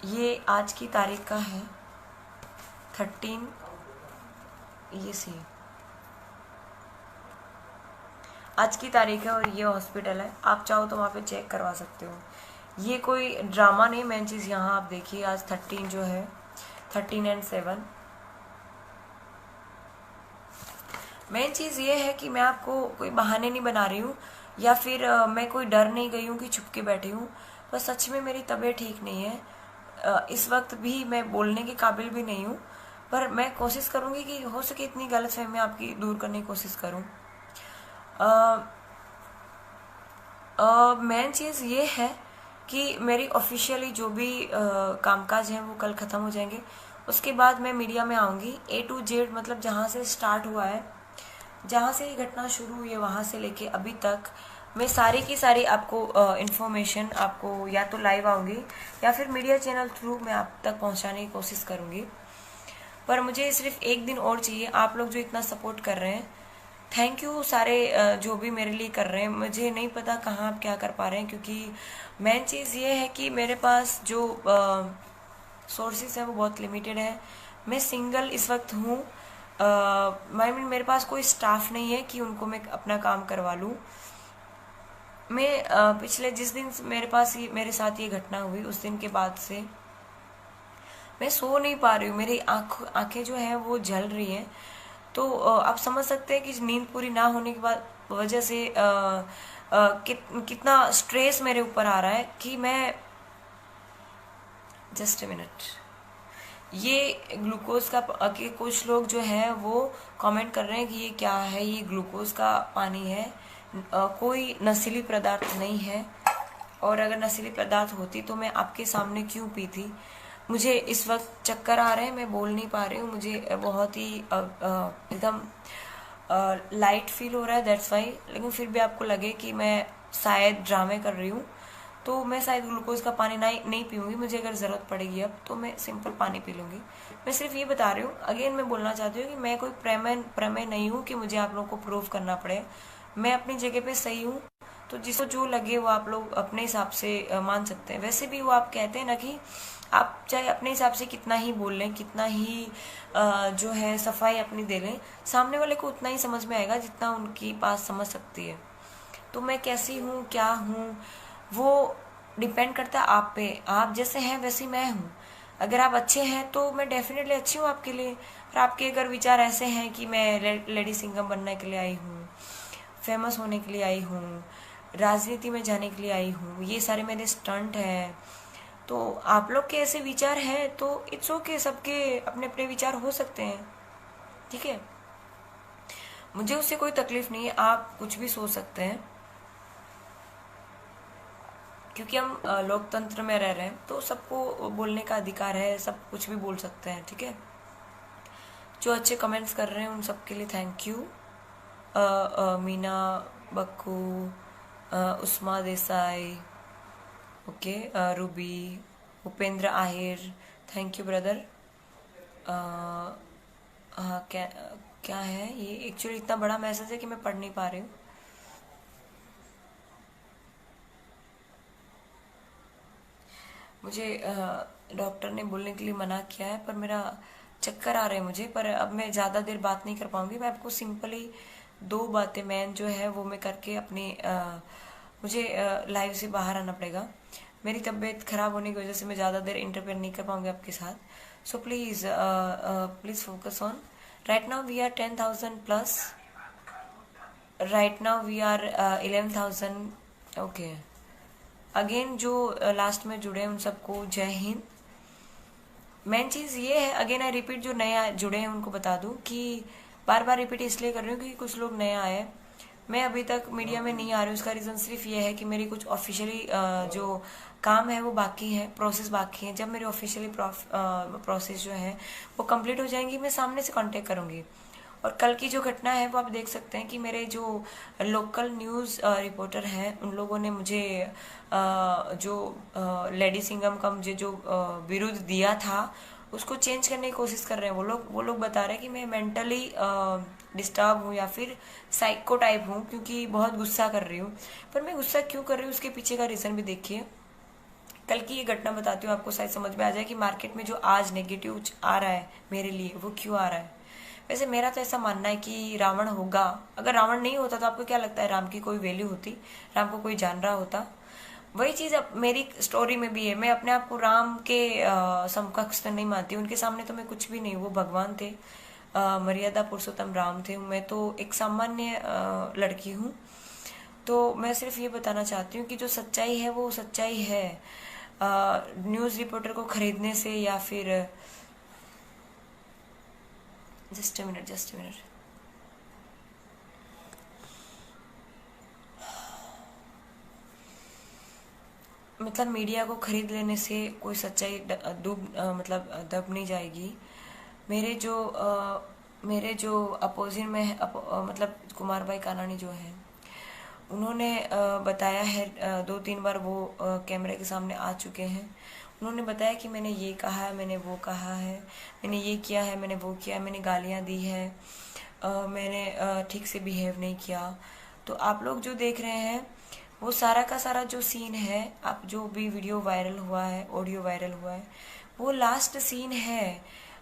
ये आज की तारीख का है 13, ये सी आज की तारीख है और ये हॉस्पिटल है। आप चाहो तो वहाँ पे चेक करवा सकते हो। ये कोई ड्रामा नहीं। मेन चीज़ यहाँ आप देखिए, आज 13 जो है, 13 और 7। मेन चीज़ ये है कि मैं आपको कोई बहाने नहीं बना रही हूँ या फिर मैं कोई डर नहीं गई हूँ कि छुप के बैठी हूँ। बस सच में मेरी तबीयत ठीक नहीं है। इस वक्त भी मैं बोलने के काबिल भी नहीं हूँ, पर मैं कोशिश करूँगी कि हो सके इतनी गलतफहमी आपकी दूर करने की कोशिश करूँ। मेन चीज़ ये है कि मेरी ऑफिशियली जो भी कामकाज हैं वो कल ख़त्म हो जाएंगे। उसके बाद मैं मीडिया में आऊँगी। A to Z, मतलब जहाँ से स्टार्ट हुआ है, जहाँ से ये घटना शुरू हुई है वहाँ से लेके अभी तक मैं सारी की सारी आपको इन्फॉर्मेशन आपको या तो लाइव आऊँगी या फिर मीडिया चैनल थ्रू मैं आप तक पहुँचाने की कोशिश करूँगी। पर मुझे सिर्फ एक दिन और चाहिए। आप लोग जो इतना सपोर्ट कर रहे हैं, थैंक यू। सारे जो भी मेरे लिए कर रहे हैं, मुझे नहीं पता कहाँ आप क्या कर पा रहे हैं, क्योंकि मेन चीज़ ये है कि मेरे पास जो सोर्सेज है वो बहुत लिमिटेड है। मैं सिंगल इस वक्त हूँ। मेरे पास कोई स्टाफ नहीं है कि उनको मैं अपना काम करवा लूँ। मैं पिछले जिस दिन मेरे साथ ये घटना हुई उस दिन के बाद से मैं सो नहीं पा रही हूँ। मेरी आंखें जो है वो जल रही हैं। तो आप समझ सकते हैं कि नींद पूरी ना होने के बाद वजह से कितना स्ट्रेस मेरे ऊपर आ रहा है कि मैं, जस्ट अ मिनट, ये ग्लूकोज का कि कुछ लोग जो हैं वो कमेंट कर रहे हैं कि ये क्या है, ये ग्लूकोज का पानी है, कोई नशीली पदार्थ नहीं है। और अगर नशीली पदार्थ होती तो मैं आपके सामने क्यों पीती। मुझे इस वक्त चक्कर आ रहे हैं, मैं बोल नहीं पा रही हूँ। मुझे बहुत ही एकदम लाइट फील हो रहा है, दैट्स वाई। लेकिन फिर भी आपको लगे कि मैं शायद ड्रामे कर रही हूँ तो मैं शायद ग्लूकोज का पानी नहीं पीऊँगी। मुझे अगर ज़रूरत पड़ेगी अब तो मैं सिंपल पानी पी लूँगी। मैं सिर्फ ये बता रही हूँ। अगेन मैं बोलना चाहती हूँ कि मैं कोई प्रमेय नहीं हूँ कि मुझे आप लोगों को प्रूव करना पड़े। मैं अपनी जगह पे सही हूँ तो जिसको जो लगे वो आप लोग अपने हिसाब से मान सकते हैं। वैसे भी वो आप कहते हैं ना कि आप चाहे अपने हिसाब से कितना ही बोल लें, कितना ही जो है सफाई अपनी दे लें, सामने वाले को उतना ही समझ में आएगा जितना उनकी पास समझ सकती है। तो मैं कैसी हूँ, क्या हूँ, वो डिपेंड करता है आप पे। आप जैसे हैं वैसे मैं हूँ। अगर आप अच्छे हैं तो मैं डेफिनेटली अच्छी हूँ आपके लिए। और आपके अगर विचार ऐसे हैं कि मैं लेडी सिंगर बनने के लिए आई हूँ, फेमस होने के लिए आई हूँ, राजनीति में जाने के लिए आई हूँ, ये सारे मेरे स्टंट हैं, तो आप लोग के ऐसे विचार हैं तो इट्स ओके, सबके अपने अपने विचार हो सकते हैं, ठीक है। मुझे उससे कोई तकलीफ नहीं है, आप कुछ भी सोच सकते हैं, क्योंकि हम लोकतंत्र में रह रहे हैं तो सबको बोलने का अधिकार है, सब कुछ भी बोल सकते हैं, ठीक है। जो अच्छे कमेंट्स कर रहे हैं उन सब के लिए thank you. Meena Bakku, Usma Desai, okay, Ruby, Upendra Ahir, thank you brother. हाँ, क्या है ये? एक्चुअली इतना बड़ा मैसेज है कि मैं पढ़ नहीं पा रही हूँ। मुझे डॉक्टर ने बोलने के लिए मना किया है, पर मेरा चक्कर आ रहे हैं मुझे, पर अब मैं ज़्यादा देर बात नहीं कर पाऊंगी। मैं आपको सिंपली 2 बातें मैन जो है वो मैं करके अपनी मुझे लाइव से बाहर आना पड़ेगा। मेरी तबीयत खराब होने की वजह से मैं ज़्यादा देर इंटरफेयर नहीं कर पाऊंगी आपके साथ। So please please focus on. Right now we are 10,000 प्लस, right now we are 11,000। Okay, again जो लास्ट में जुड़े हैं उन सबको जय हिंद। मेन चीज़ ये है, अगेन आई रिपीट, जो नए जुड़े हैं उनको बता दूं कि बार बार रिपीट इसलिए कर रही हूँ क्योंकि कुछ लोग नए आए हैं। मैं अभी तक मीडिया में नहीं आ रही हूँ, उसका रीज़न सिर्फ ये है कि मेरी कुछ ऑफिशियली जो काम है वो बाकी है, प्रोसेस बाकी है। जब मेरी ऑफिशियली प्रोसेस जो है वो कंप्लीट हो जाएंगी, मैं सामने से कांटेक्ट करूँगी। और कल की जो घटना है वो आप देख सकते हैं कि मेरे जो लोकल न्यूज़ रिपोर्टर हैं उन लोगों ने मुझे जो लेडी सिंगम का मुझे जो विरुद्ध दिया था उसको चेंज करने की कोशिश कर रहे हैं। वो लोग बता रहे हैं कि मैं मेंटली डिस्टर्ब हूँ या फिर साइको टाइप हूँ क्योंकि बहुत गुस्सा कर रही हूँ। पर मैं गुस्सा क्यों कर रही हूँ उसके पीछे का रीज़न भी देखिए। कल की ये घटना बताती हूँ, आपको शायद समझ में आ जाए कि मार्केट में जो आज नेगेटिव आ रहा है मेरे लिए वो क्यों आ रहा है। वैसे मेरा तो ऐसा मानना है कि रावण होगा। अगर रावण नहीं होता तो आपको क्या लगता है राम की कोई वैल्यू होती, राम को कोई जान रहा होता? वही चीज़ अब मेरी स्टोरी में भी है। मैं अपने आप को राम के समकक्ष तो नहीं मानती, उनके सामने तो मैं कुछ भी नहीं। वो भगवान थे, मर्यादा पुरुषोत्तम राम थे, मैं तो एक सामान्य लड़की हूँ। तो मैं सिर्फ ये बताना चाहती हूँ कि जो सच्चाई है वो सच्चाई है। न्यूज़ रिपोर्टर को खरीदने से या फिर जस्ट अ मिनट मतलब मीडिया को खरीद लेने से कोई सच्चाई मतलब दब नहीं जाएगी। मेरे जो अपोजिट में मतलब कुमार भाई कानानी जो है उन्होंने बताया है 2-3 बार वो कैमरे के सामने आ चुके हैं। उन्होंने बताया कि मैंने ये कहा है, मैंने वो कहा है, मैंने ये किया है, मैंने वो किया है, मैंने गालियाँ दी है, मैंने ठीक से बिहेव नहीं किया। तो आप लोग जो देख रहे हैं वो सारा का सारा जो सीन है, आप जो भी वीडियो वायरल हुआ है, ऑडियो वायरल हुआ है, वो लास्ट सीन है।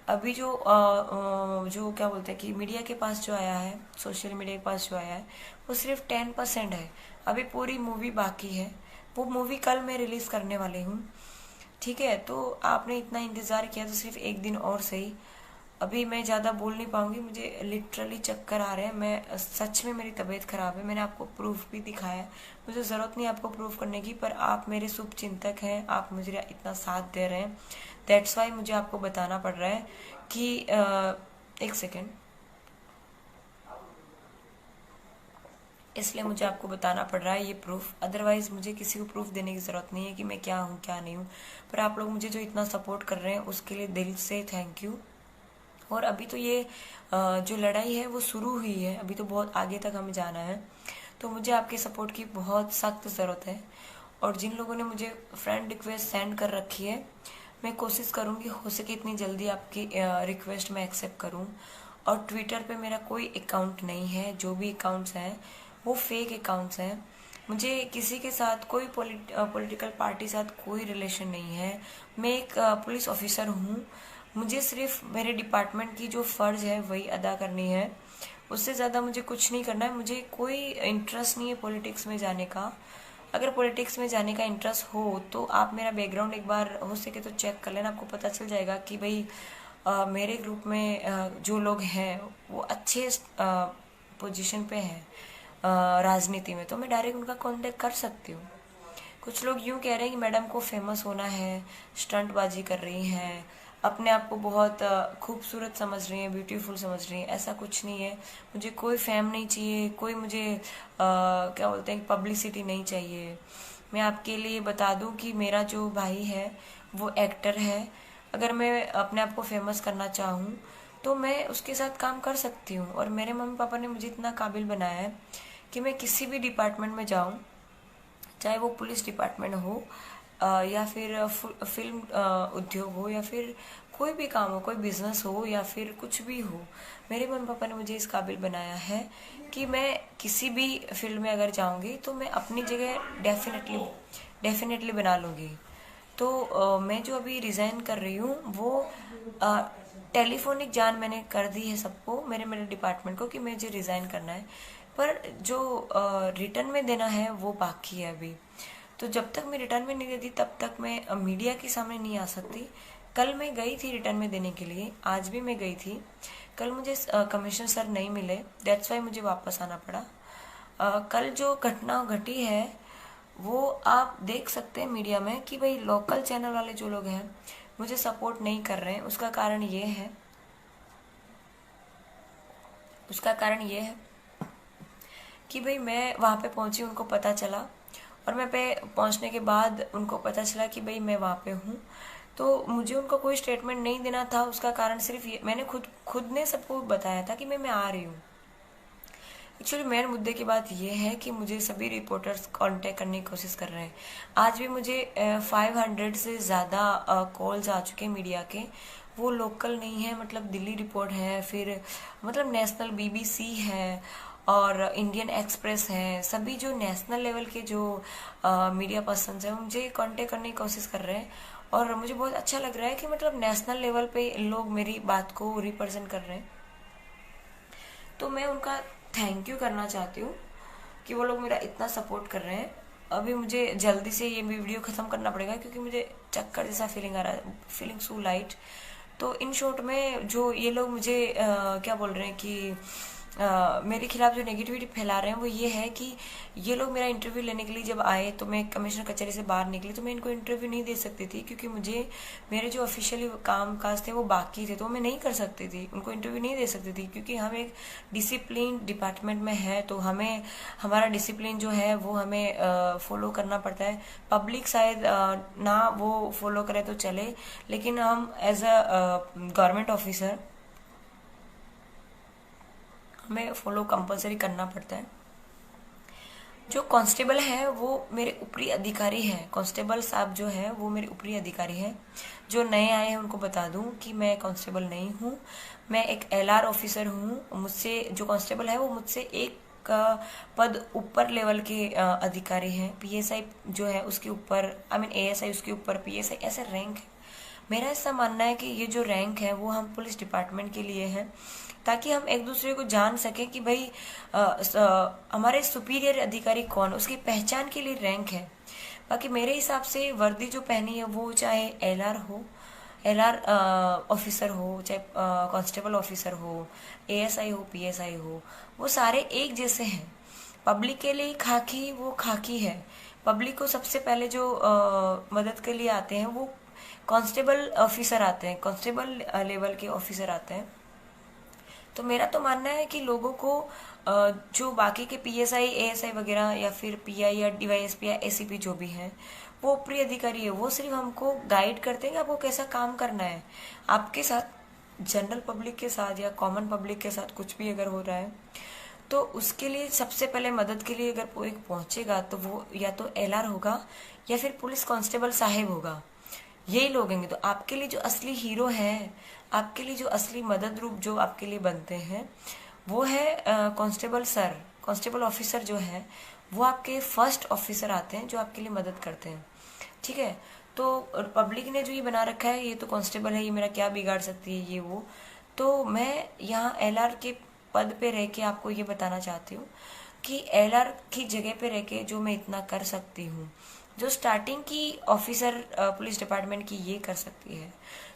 अभी जो क्या बोलते हैं कि मीडिया के पास जो आया है, सोशल मीडिया के पास जो आया है वो सिर्फ 10% है। अभी पूरी मूवी बाकी है। वो मूवी कल मैं रिलीज करने वाली हूँ, ठीक है। तो आपने इतना इंतज़ार किया तो सिर्फ एक दिन और सही। अभी मैं ज़्यादा बोल नहीं पाऊंगी, मुझे लिटरली चक्कर आ रहे हैं। मैं सच में मेरी तबीयत ख़राब है। मैंने आपको प्रूफ भी दिखाया है, मुझे ज़रूरत नहीं आपको प्रूफ करने की, पर आप मेरे शुभ चिंतक हैं, आप मुझे इतना साथ दे रहे हैं। दैट्स वाई मुझे आपको बताना पड़ रहा है कि एक सेकेंड, इसलिए मुझे आपको बताना पड़ रहा है ये प्रूफ। अदरवाइज मुझे किसी को प्रूफ देने की ज़रूरत नहीं है कि मैं क्या हूँ क्या नहीं हूँ। पर आप लोग मुझे जो इतना सपोर्ट कर रहे हैं उसके लिए दिल से थैंक यू। और अभी तो ये जो लड़ाई है वो शुरू हुई है, अभी तो बहुत आगे तक हमें जाना है। तो मुझे आपके सपोर्ट की बहुत सख्त ज़रूरत है। और जिन लोगों ने मुझे फ्रेंड रिक्वेस्ट सेंड कर रखी है, मैं कोशिश करूँगी हो सके इतनी जल्दी आपकी रिक्वेस्ट मैं एक्सेप्ट करूँ। और ट्विटर पे मेरा कोई अकाउंट नहीं है, जो भी अकाउंट्स हैं वो फेक अकाउंट्स हैं। मुझे किसी के साथ कोई पॉलिटिकल पार्टी साथ कोई रिलेशन नहीं है। मैं एक पुलिस ऑफिसर हूँ। मुझे सिर्फ मेरे डिपार्टमेंट की जो फ़र्ज़ है वही अदा करनी है, उससे ज़्यादा मुझे कुछ नहीं करना है। मुझे कोई इंटरेस्ट नहीं है पॉलिटिक्स में जाने का। अगर पॉलिटिक्स में जाने का इंटरेस्ट हो तो आप मेरा बैकग्राउंड एक बार हो सके तो चेक कर लेना, आपको पता चल जाएगा कि भाई मेरे ग्रुप में जो लोग हैं वो अच्छे पोजीशन पे हैं राजनीति में, तो मैं डायरेक्ट उनका कांटेक्ट कर सकती हूँ। कुछ लोग यूँ कह रहे हैं कि मैडम को फेमस होना है, स्टंटबाजी कर रही हैं, अपने आप को बहुत खूबसूरत समझ रही हैं, ब्यूटीफुल समझ रही हैं। ऐसा कुछ नहीं है। मुझे कोई फेम नहीं चाहिए, कोई मुझे क्या बोलते हैं पब्लिसिटी नहीं चाहिए। मैं आपके लिए बता दूं कि मेरा जो भाई है वो एक्टर है। अगर मैं अपने आप को फेमस करना चाहूँ तो मैं उसके साथ काम कर सकती हूँ। और मेरे मम्मी पापा ने मुझे इतना काबिल बनाया है कि मैं किसी भी डिपार्टमेंट में जाऊँ, चाहे वो पुलिस डिपार्टमेंट हो या फिर फिल्म उद्योग हो या फिर कोई भी काम हो, कोई बिजनेस हो या फिर कुछ भी हो, मेरे मम्मी पापा ने मुझे इस काबिल बनाया है कि मैं किसी भी फील्ड में अगर जाऊंगी तो मैं अपनी जगह डेफिनेटली बना लूँगी। तो मैं जो अभी रिज़ाइन कर रही हूँ वो टेलीफोनिक जान मैंने कर दी है सबको, मेरे डिपार्टमेंट को, कि मुझे रिज़ाइन करना है। पर जो रिटर्न में देना है वो बाकी है अभी। तो जब तक मैं रिटर्न में नहीं देती तब तक मैं मीडिया के सामने नहीं आ सकती। कल मैं गई थी रिटर्न में देने के लिए, आज भी मैं गई थी। कल मुझे कमिश्नर सर नहीं मिले, दैट्स वाई मुझे वापस आना पड़ा। कल जो घटना घटी है वो आप देख सकते हैं मीडिया में कि भाई लोकल चैनल वाले जो लोग हैं मुझे सपोर्ट नहीं कर रहे हैं। उसका कारण ये है कि भाई मैं वहाँ पे पहुँची, उनको पता चला, और मैं पे पहुंचने के बाद उनको पता चला कि भाई मैं वहाँ पे हूँ, तो मुझे उनको कोई स्टेटमेंट नहीं देना था। उसका कारण सिर्फ ये, मैंने खुद ने सबको बताया था कि मैं आ रही हूँ। एक्चुअली मेन मुद्दे की बात ये है कि मुझे सभी रिपोर्टर्स कांटेक्ट करने की कोशिश कर रहे हैं। आज भी मुझे 500 से ज़्यादा कॉल्स आ चुके हैं मीडिया के। वो लोकल नहीं है, मतलब दिल्ली रिपोर्ट है, फिर मतलब नेशनल BBC है और इंडियन एक्सप्रेस है। सभी जो नेशनल लेवल के जो मीडिया पर्सन्स हैं मुझे कांटेक्ट करने की कोशिश कर रहे हैं, और मुझे बहुत अच्छा लग रहा है कि मतलब नेशनल लेवल पे लोग मेरी बात को रिप्रेजेंट कर रहे हैं। तो मैं उनका थैंक यू करना चाहती हूँ कि वो लोग मेरा इतना सपोर्ट कर रहे हैं। अभी मुझे जल्दी से ये वीडियो ख़त्म करना पड़ेगा क्योंकि मुझे चक्कर जैसा फीलिंग आ रहा है, फीलिंग सो लाइट। तो इन शॉर्ट में जो ये लोग मुझे क्या बोल रहे हैं कि मेरे खिलाफ जो नेगेटिविटी फैला रहे हैं वो ये है कि ये लोग मेरा इंटरव्यू लेने के लिए जब आए तो मैं कमिश्नर कचहरी से बाहर निकली तो मैं इनको इंटरव्यू नहीं दे सकती थी, क्योंकि मुझे मेरे जो ऑफिशियली काम काज थे वो बाकी थे, तो मैं नहीं कर सकती थी, उनको इंटरव्यू नहीं दे सकती थी, क्योंकि हम एक डिसिप्लिन डिपार्टमेंट में है। तो हमें हमारा डिसिप्लिन जो है वो हमें फॉलो करना पड़ता है। पब्लिक शायद ना वो फॉलो करे तो चले, लेकिन हम एज अ गवर्नमेंट ऑफिसर हमें फॉलो कंपलसरी करना पड़ता है। जो कांस्टेबल है वो मेरे ऊपरी अधिकारी हैं। कांस्टेबल साहब जो है वो मेरे ऊपरी अधिकारी हैं। जो नए आए हैं उनको बता दूं कि मैं कांस्टेबल नहीं हूं, मैं एक LR ऑफिसर हूं। मुझसे जो कांस्टेबल है वो मुझसे एक पद ऊपर लेवल के अधिकारी हैं। PSI जो है उसके ऊपर, ASI उसके ऊपर, PSI ऐसे रैंक है। मेरा ऐसा मानना है कि ये जो रैंक है वो हम पुलिस डिपार्टमेंट के लिए है, ताकि हम एक दूसरे को जान सके कि भाई हमारे सुपीरियर अधिकारी कौन, उसकी पहचान के लिए रैंक है। बाकी मेरे हिसाब से वर्दी जो पहनी है वो चाहे LR ऑफिसर हो, चाहे कांस्टेबल ऑफिसर हो, ASI हो, PSI हो, वो सारे एक जैसे हैं। पब्लिक के लिए खाकी वो खाकी है। पब्लिक को सबसे पहले जो मदद के लिए आते हैं वो कांस्टेबल ऑफिसर आते हैं, कांस्टेबल लेवल के ऑफिसर आते हैं। तो मेरा तो मानना है कि लोगों को जो बाकी के PSI, ASI वगैरह या फिर PI या DYSP या ACP जो भी हैं वो ऊपरी अधिकारी है, वो सिर्फ हमको गाइड करते हैं कि आपको कैसा काम करना है। आपके साथ जनरल पब्लिक के साथ या कॉमन पब्लिक के साथ कुछ भी अगर हो रहा है तो उसके लिए सबसे पहले मदद के लिए अगर कोई पहुंचेगा तो वो या तो LR होगा या फिर पुलिस कांस्टेबल साहिब होगा, यही लोग हैं। तो आपके लिए जो असली हीरो हैं, आपके लिए जो असली मदद रूप जो आपके लिए बनते हैं वो है कांस्टेबल सर, कांस्टेबल ऑफिसर जो है वो आपके फर्स्ट ऑफिसर आते हैं जो आपके लिए मदद करते हैं, ठीक है। तो पब्लिक ने जो ये बना रखा है, ये तो कांस्टेबल है, ये मेरा क्या बिगाड़ सकती है, ये वो। तो मैं यहाँ एलआर के पद पे रह के आपको ये बताना चाहती हूँ कि एलआर की जगह पे रह के जो मैं इतना कर सकती हूँ, जो स्टार्टिंग की ऑफिसर पुलिस डिपार्टमेंट की ये कर सकती है,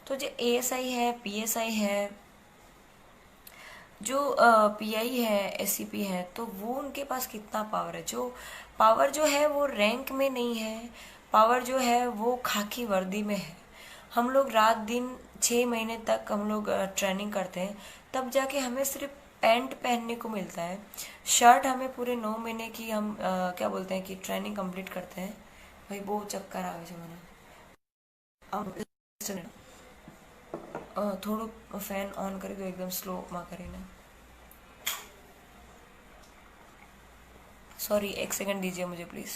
तो जो एएसआई है, पीएसआई है, जो पीआई है, एससीपी है, तो वो उनके पास कितना पावर है। जो पावर जो है वो रैंक में नहीं है, पावर जो है वो खाकी वर्दी में है। हम लोग रात दिन 6 महीने तक हम लोग ट्रेनिंग करते हैं, तब जाके हमें सिर्फ पैंट पहनने को मिलता है। शर्ट हमें पूरे 9 महीने की हम क्या बोलते हैं कि ट्रेनिंग कंप्लीट करते हैं। भाई वो चक्कर आवे છે મને થોડું ફેન ઓન કરી દો એકદમ સ્લોમાં કરીને। सॉरी, 1 सेकंड दीजिए मुझे प्लीज।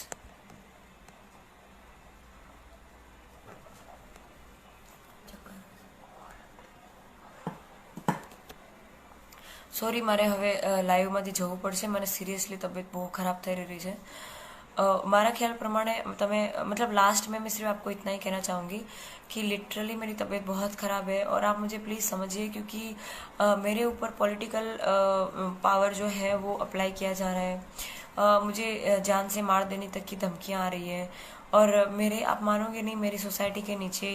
સોરી, મારે હવે લાઈવમાંથી જવું પડશે, મને સિરિયસલી તબિયત બહુ ખરાબ થઈ રહી છે। મારા ખ્યાલ પ્રમાણે તમે मतलब लास्ट में मैं सिर्फ आपको इतना ही कहना चाहूँगी कि लिटरली मेरी तबीयत बहुत ख़राब है और आप मुझे प्लीज़ समझिए, क्योंकि मेरे ऊपर पॉलिटिकल पावर जो है वो अप्लाई किया जा रहा है। मुझे जान से मार देने तक की धमकियाँ आ रही है और मेरे, आप मानोगे नहीं, मेरी सोसाइटी के नीचे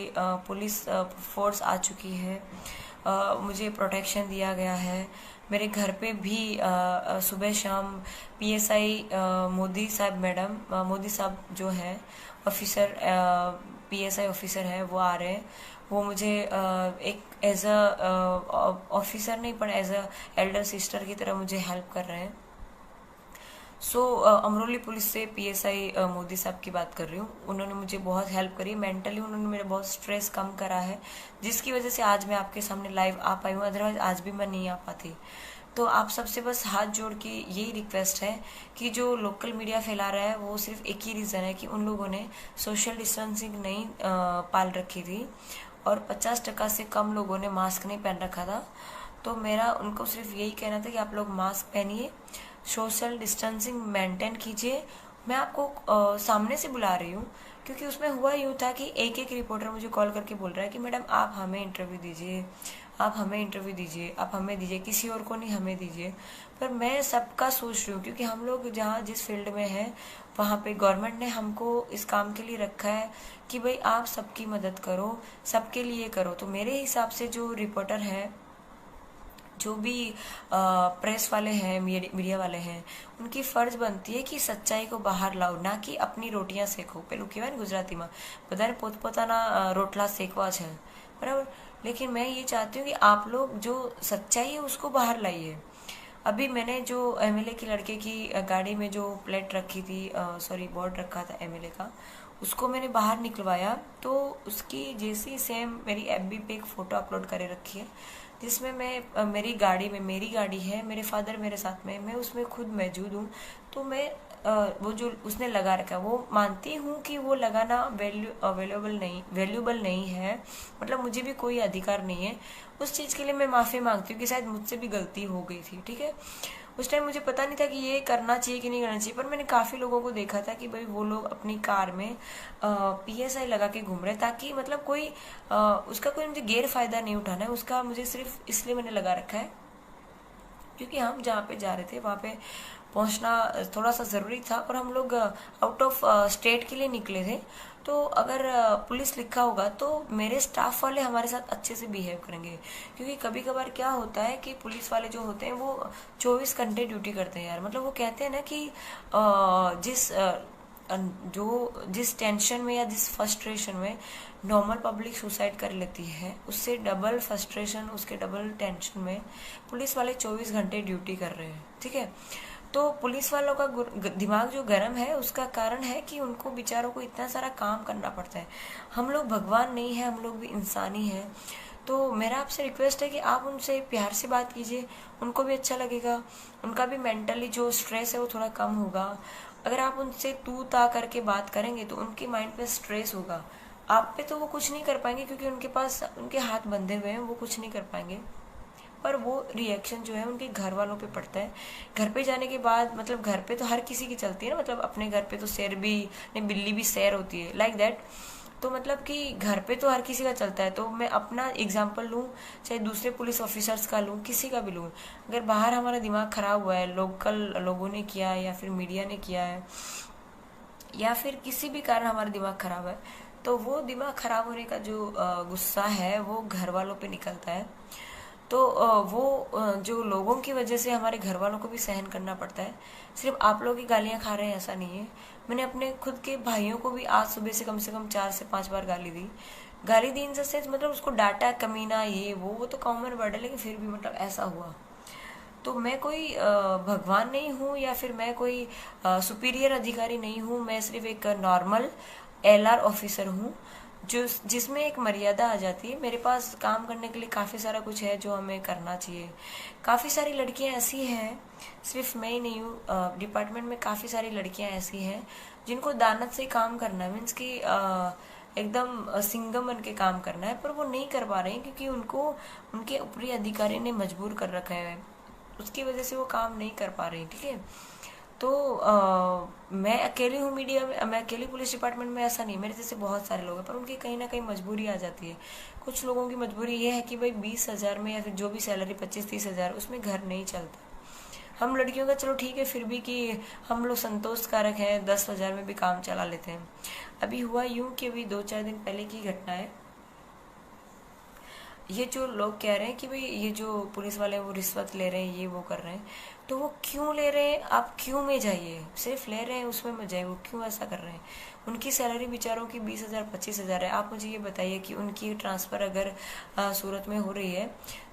पुलिस फोर्स आ चुकी है। मुझे प्रोटेक्शन दिया गया है। मेरे घर पे भी सुबह शाम पीएसआई मोदी साहब, मैडम मोदी साहब जो है ऑफिसर, पीएसआई ऑफिसर है, वो आ रहे हैं। वो मुझे एक एज अ ऑफिसर नहीं पर एज अ एल्डर सिस्टर की तरह मुझे हेल्प कर रहे हैं। अमरोली पुलिस से पीएसआई मोदी साहब की बात कर रही हूँ। उन्होंने मुझे बहुत हेल्प करी, मेंटली उन्होंने मेरा बहुत स्ट्रेस कम करा है, जिसकी वजह से आज मैं आपके सामने लाइव आ पाई हूँ, अदरवाइज आज भी मैं नहीं आ पाती। तो आप सबसे बस हाथ जोड़ के यही रिक्वेस्ट है कि जो लोकल मीडिया फैला रहा है वो सिर्फ एक ही रीज़न है कि उन लोगों ने सोशल डिस्टेंसिंग नहीं पाल रखी थी और 50% से कम लोगों ने मास्क नहीं पहन रखा था। तो मेरा उनको सिर्फ यही कहना था कि आप लोग मास्क पहनिए, सोशल डिस्टेंसिंग मेंटेन कीजिए। मैं आपको सामने से बुला रही हूँ क्योंकि उसमें हुआ यूँ था कि एक रिपोर्टर मुझे कॉल करके बोल रहा है कि मैडम आप हमें इंटरव्यू दीजिए, आप हमें इंटरव्यू दीजिए, आप हमें दीजिए, किसी और को नहीं हमें दीजिए। पर मैं सबका सोच रही हूँ क्योंकि हम लोग जहाँ जिस फील्ड में हैं वहाँ पे गवर्नमेंट ने हमको इस काम के लिए रखा है कि भाई आप सबकी मदद करो, सबके लिए करो। तो मेरे हिसाब से जो रिपोर्टर है, जो भी प्रेस वाले हैं, मीडिया वाले हैं, उनकी फर्ज बनती है कि सच्चाई को बाहर लाओ, ना कि अपनी रोटियां सेको। पेલું કહેવાય ને ગુજરાતીમાં બધાને પોતપોતાના રોટલા સેકવા છે, बराबर। लेकिन मैं ये चाहती हूँ कि आप लोग जो सच्चाई है उसको बाहर लाइए। अभी मैंने जो एमएलए की लड़के की गाड़ी में जो प्लेट रखी थी, सॉरी बोर्ड रखा था एमएलए का, उसको मैंने बाहर निकलवाया तो उसकी जैसी सेम मेरी एफबी पे एक फ़ोटो अपलोड करे रखी है जिसमें मैं मेरी गाड़ी में, मेरी गाड़ी है, मेरे फादर मेरे साथ में, मैं उसमें खुद मौजूद हूँ। तो मैं वो जो उसने लगा रखा है वो मानती हूँ कि वो लगाना वैल्यूएबल नहीं है, मतलब मुझे भी कोई अधिकार नहीं है। उस चीज़ के लिए मैं माफ़ी मांगती हूँ कि शायद मुझसे भी गलती हो गई थी, ठीक है। उस टाइम मुझे पता नहीं था कि ये करना चाहिए कि नहीं करना चाहिए, पर मैंने काफ़ी लोगों को देखा था कि भाई वो लोग अपनी कार में पीएसआई लगा के घूम रहे, ताकि मतलब कोई उसका कोई मुझे गैर फायदा नहीं उठाना है उसका। मुझे सिर्फ इसलिए मैंने लगा रखा है क्योंकि हम जहाँ पे जा रहे थे वहाँ पे पहुँचना थोड़ा सा ज़रूरी था और हम लोग आउट ऑफ स्टेट के लिए निकले थे। तो अगर पुलिस लिखा होगा तो मेरे स्टाफ वाले हमारे साथ अच्छे से बिहेव करेंगे, क्योंकि कभी कभार क्या होता है कि पुलिस वाले जो होते हैं वो 24 घंटे ड्यूटी करते हैं यार। मतलब वो कहते हैं ना कि जिस टेंशन में या जिस फ्रस्ट्रेशन में नॉर्मल पब्लिक सुसाइड कर लेती है, उससे डबल फ्रस्ट्रेशन, उसके डबल टेंशन में पुलिस वाले 24 घंटे ड्यूटी कर रहे हैं, ठीक है। तो पुलिस वालों का दिमाग जो गर्म है उसका कारण है कि उनको बेचारों को इतना सारा काम करना पड़ता है। हम लोग भगवान नहीं है, हम लोग भी इंसान ही हैं। तो मेरा आपसे रिक्वेस्ट है कि आप उनसे प्यार से बात कीजिए, उनको भी अच्छा लगेगा, उनका भी मेंटली जो स्ट्रेस है वो थोड़ा कम होगा। अगर आप उनसे तू ता करके बात करेंगे तो उनके माइंड पे स्ट्रेस होगा, आप पे तो वो कुछ नहीं कर पाएंगे क्योंकि उनके पास उनके हाथ बंधे हुए हैं, वो कुछ नहीं कर पाएंगे। पर वो रिएक्शन जो है उनके घर वालों पे पड़ता है। घर पे जाने के बाद मतलब घर पे तो हर किसी की चलती है ना, मतलब अपने घर पे तो शेर भी नहीं, बिल्ली भी शेर होती है, लाइक दैट। तो मतलब कि घर पे तो हर किसी का चलता है। तो मैं अपना एग्जांपल लूँ, चाहे दूसरे पुलिस ऑफिसर्स का लूँ, किसी का भी लूँ, अगर बाहर हमारा दिमाग खराब हुआ है, लोकल लोगों ने किया है या फिर मीडिया ने किया है या फिर किसी भी कारण हमारा दिमाग खराब है, तो वो दिमाग खराब होने का जो गुस्सा है वो घर वालों पे निकलता है। तो वो जो लोगों की वजह से हमारे घर वालों को भी सहन करना पड़ता है। सिर्फ आप लोग ही गालियां खा रहे हैं ऐसा नहीं है। मैंने अपने खुद के भाइयों को भी आज सुबह से कम 4 से 5 बार गाली दी इन से मतलब उसको डांटा, कमीना, ये वो तो कॉमन वर्ड है, लेकिन फिर भी मतलब ऐसा हुआ। तो मैं कोई भगवान नहीं हूँ या फिर मैं कोई सुपीरियर अधिकारी नहीं हूँ। मैं सिर्फ एक नॉर्मल LR ऑफिसर हूँ जिसमें एक मर्यादा आ जाती है। मेरे पास काम करने के लिए काफ़ी सारा कुछ है जो हमें करना चाहिए। काफ़ी सारी लड़कियां ऐसी हैं, सिर्फ मैं ही नहीं हूँ, डिपार्टमेंट में काफ़ी सारी लड़कियां ऐसी हैं जिनको दानत से काम करना है, मीन्स कि एकदम सिंगम बन के काम करना है, पर वो नहीं कर पा रहे हैं क्योंकि उनको उनके ऊपरी अधिकारी ने मजबूर कर रखा है। उसकी वजह से वो काम नहीं कर पा रही, ठीक है। तो मैं अकेली हूँ मीडिया में, मैं अकेली पुलिस डिपार्टमेंट में, ऐसा नहीं, मेरे जैसे बहुत सारे लोग हैं, पर उनकी कहीं ना कहीं मजबूरी आ जाती है। कुछ लोगों की मजबूरी ये है कि भाई 20,000 में या फिर जो भी सैलरी 25-30 हज़ार, उसमें घर नहीं चलता। हम लड़कियों का चलो ठीक है फिर भी कि हम लोग संतोषकारक हैं, 10,000 में भी काम चला लेते हैं। अभी हुआ यूं कि अभी 2-4 दिन पहले की घटना है। ये जो लोग कह रहे हैं कि भाई ये जो पुलिस वाले वो रिश्वत ले रहे हैं, ये वो कर रहे हैं, तो वो क्यों ले रहे हैं? आप क्यों में जाइए, सिर्फ ले रहे हैं उसमें मत जाइए, वो क्यों ऐसा कर रहे हैं? उनकी सैलरी बेचारों की 20,000 25,000 है। आप मुझे ये बताइए कि उनकी ट्रांसफ़र अगर सूरत में हो रही है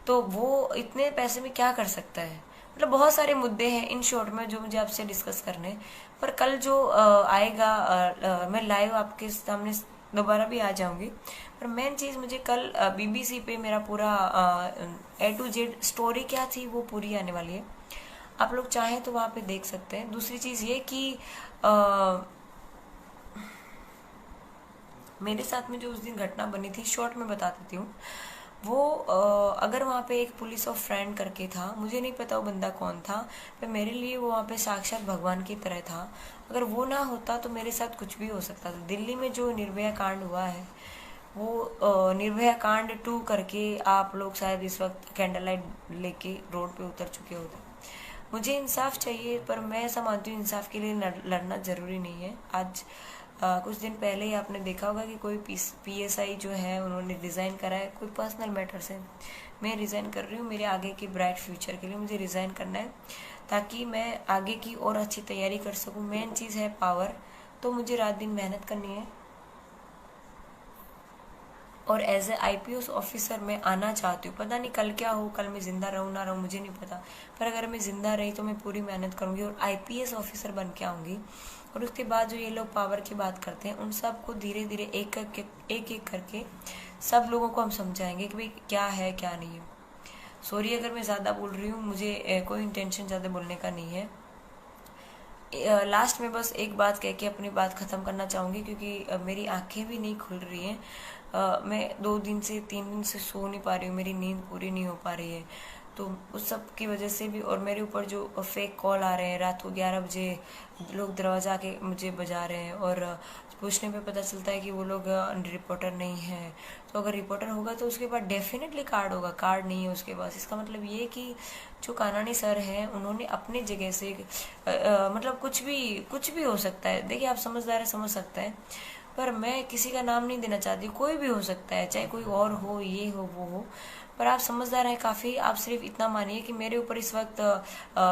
तो वो इतने पैसे में क्या कर सकता है? मतलब बहुत सारे मुद्दे हैं इन शॉर्ट में जो मुझे आपसे डिस्कस करने, पर कल जो आएगा मैं लाइव आपके सामने दोबारा भी आ जाऊंगी। पर मेन चीज़ मुझे कल BBC पे मेरा पूरा A to Z स्टोरी क्या थी वो पूरी आने वाली है। आप लोग चाहें तो वहाँ पे देख सकते हैं। दूसरी चीज़ ये कि मेरे साथ में जो उस दिन घटना बनी थी, शॉर्ट में बता देती हूँ। वो अगर वहाँ पे एक पुलिस ऑफ फ्रेंड करके था, मुझे नहीं पता वो बंदा कौन था, पर मेरे लिए वो वहाँ पे साक्षात भगवान की तरह था। अगर वो ना होता तो मेरे साथ कुछ भी हो सकता था। दिल्ली में जो निर्भया कांड हुआ है, वो निर्भया कांड 2 करके आप लोग शायद इस वक्त कैंडल लाइट लेके रोड पे उतर चुके होते। मुझे इंसाफ चाहिए, पर मैं ऐसा मानती हूँ इंसाफ के लिए लड़ना ज़रूरी नहीं है। आज कुछ दिन पहले ही आपने देखा होगा कि कोई PSI जो है उन्होंने रिज़ाइन करा है कोई पर्सनल मैटर से। मैं रिज़ाइन कर रही हूँ मेरे आगे के ब्राइट फ्यूचर के लिए, मुझे रिज़ाइन करना है ताकि मैं आगे की और अच्छी तैयारी कर सकूँ। मेन चीज़ है पावर, तो मुझे रात दिन मेहनत करनी है। और एज ए IPS ऑफिसर मैं आना चाहती हूँ। पता नहीं कल क्या हो, कल मैं ज़िंदा रहूँ ना रहूँ मुझे नहीं पता, पर अगर मैं ज़िंदा रही तो मैं पूरी मेहनत करूँगी और IPS ऑफिसर बन के आऊँगी। और उसके बाद जो ये लोग पावर की बात करते हैं, उन सब को धीरे धीरे एक एक करके सब लोगों को हम समझाएंगे कि भाई क्या है क्या नहीं है। सॉरी अगर मैं ज़्यादा बोल रही हूँ, मुझे कोई इंटेंशन ज़्यादा बोलने का नहीं है। लास्ट में बस एक बात कह के अपनी बात ख़त्म करना चाहूँगी, क्योंकि मेरी आंखें भी नहीं खुल रही हैं। मैं 2 दिन से 3 दिन से सो नहीं पा रही हूँ, मेरी नींद पूरी नहीं हो पा रही है। तो उस सब की वजह से भी, और मेरे ऊपर जो फेक कॉल आ रहे हैं, रात को 11 बजे लोग दरवाज़ा के मुझे बजा रहे हैं और पूछने पे पता चलता है कि वो लोग रिपोर्टर नहीं है। तो अगर रिपोर्टर होगा तो उसके पास डेफिनेटली कार्ड होगा, कार्ड नहीं है उसके पास। इसका मतलब ये कि जो कानानी सर हैं उन्होंने अपने जगह से मतलब कुछ भी हो सकता है। देखिए आप समझदार है, समझ सकता है, पर मैं किसी का नाम नहीं देना चाहती। कोई भी हो सकता है, चाहे कोई और हो, ये हो वो हो, पर आप समझदार हैं काफ़ी। आप सिर्फ इतना मानिए कि मेरे ऊपर इस वक्त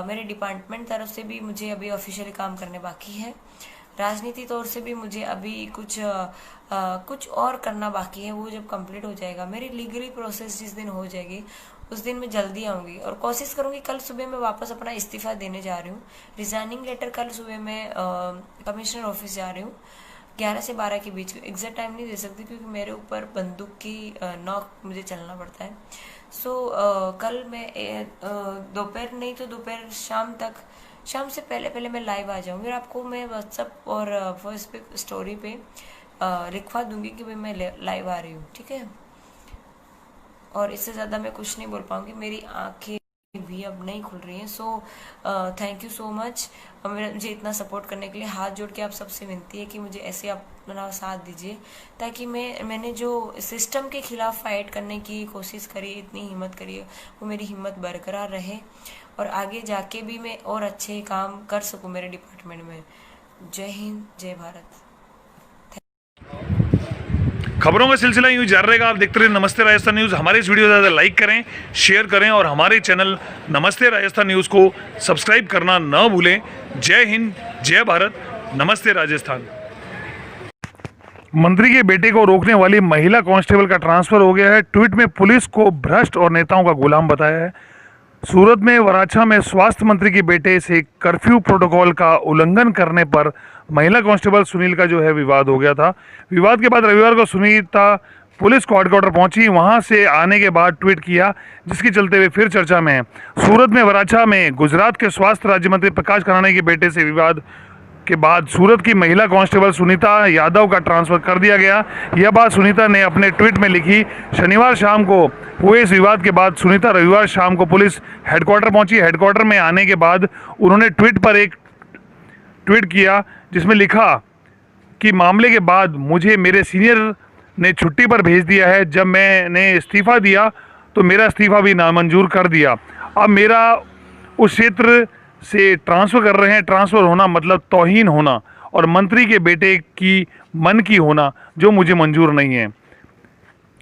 मेरे डिपार्टमेंट तरफ से भी मुझे अभी ऑफिशियली काम करने बाकी है। राजनीति तौर से भी मुझे अभी कुछ और करना बाकी है। वो जब कंप्लीट हो जाएगा, मेरी लीगली प्रोसेस जिस दिन हो जाएगी उस दिन मैं जल्दी आऊँगी और कोशिश करूँगी। कल सुबह मैं वापस अपना इस्तीफ़ा देने जा रही हूँ। रिजाइनिंग लेटर कल सुबह मैं कमिश्नर ऑफिस जा रही हूँ 11 से 12 के बीच। एग्जैक्ट टाइम नहीं दे सकती क्योंकि मेरे ऊपर बंदूक की नॉक मुझे चलना पड़ता है। कल मैं दोपहर नहीं तो दोपहर शाम से पहले मैं लाइव आ जाऊंगी और आपको मैं व्हाट्सएप और फेसबुक स्टोरी पे लिखवा दूंगी कि भाई मैं लाइव आ रही हूँ, ठीक है। और इससे ज़्यादा मैं कुछ नहीं बोल पाऊँगी, मेरी आंखें भी अब नहीं खुल रही हैं। So thank you so much मुझे इतना सपोर्ट करने के लिए। हाथ जोड़ के आप सबसे विनती है कि मुझे ऐसे अपना साथ दीजिए, ताकि मैंने जो सिस्टम के खिलाफ फाइट करने की कोशिश करी, इतनी हिम्मत करी है, वो मेरी हिम्मत बरकरार रहे और आगे जाके भी मैं और अच्छे काम कर सकूं मेरे डिपार्टमेंट में। जय हिंद, जय भारत। खबरों का सिलसिला यूं जारी रहेगा। आप देखते रहिए नमस्ते राजस्थान न्यूज़। हमारे इस वीडियो को ज़्यादा लाइक करें, शेयर करें और हमारे चैनल नमस्ते राजस्थान न्यूज़ को सब्सक्राइब करना न भूलें। जय हिंद, जय भारत, नमस्ते राजस्थान। मंत्री के बेटे को रोकने वाली महिला कांस्टेबल का ट्रांसफर हो गया है। ट्वीट में पुलिस को भ्रष्ट और नेताओं का गुलाम बताया है। सूरत में वराछा में स्वास्थ्य मंत्री के बेटे से कर्फ्यू प्रोटोकॉल का उल्लंघन करने पर महिला कांस्टेबल सुनील का जो है विवाद हो गया था। विवाद के बाद रविवार को सुनीता पुलिस को हेडक्वार्टर पहुंची, वहां से आने के बाद ट्वीट किया, जिसके चलते हुए फिर चर्चा में है। सूरत में वराछा में गुजरात के स्वास्थ्य राज्य मंत्री प्रकाश कानाणी के बेटे से विवाद के बाद सूरत की महिला कांस्टेबल सुनीता यादव का ट्रांसफर कर दिया गया। यह बात सुनीता ने अपने ट्वीट में लिखी। शनिवार शाम को हुए इस विवाद के बाद सुनीता रविवार शाम को पुलिस हेडक्वार्टर पहुंची। हेडक्वार्टर में आने के बाद उन्होंने ट्वीट पर एक ट्वीट किया, जिसमें लिखा कि मामले के बाद मुझे मेरे सीनियर ने छुट्टी पर भेज दिया है। जब मैंने इस्तीफा दिया तो मेरा इस्तीफा भी नामंजूर कर दिया। अब मेरा उस क्षेत्र से ट्रांसफ़र कर रहे हैं। ट्रांसफ़र होना मतलब तौहीन होना और मंत्री के बेटे की मन की होना, जो मुझे मंजूर नहीं है।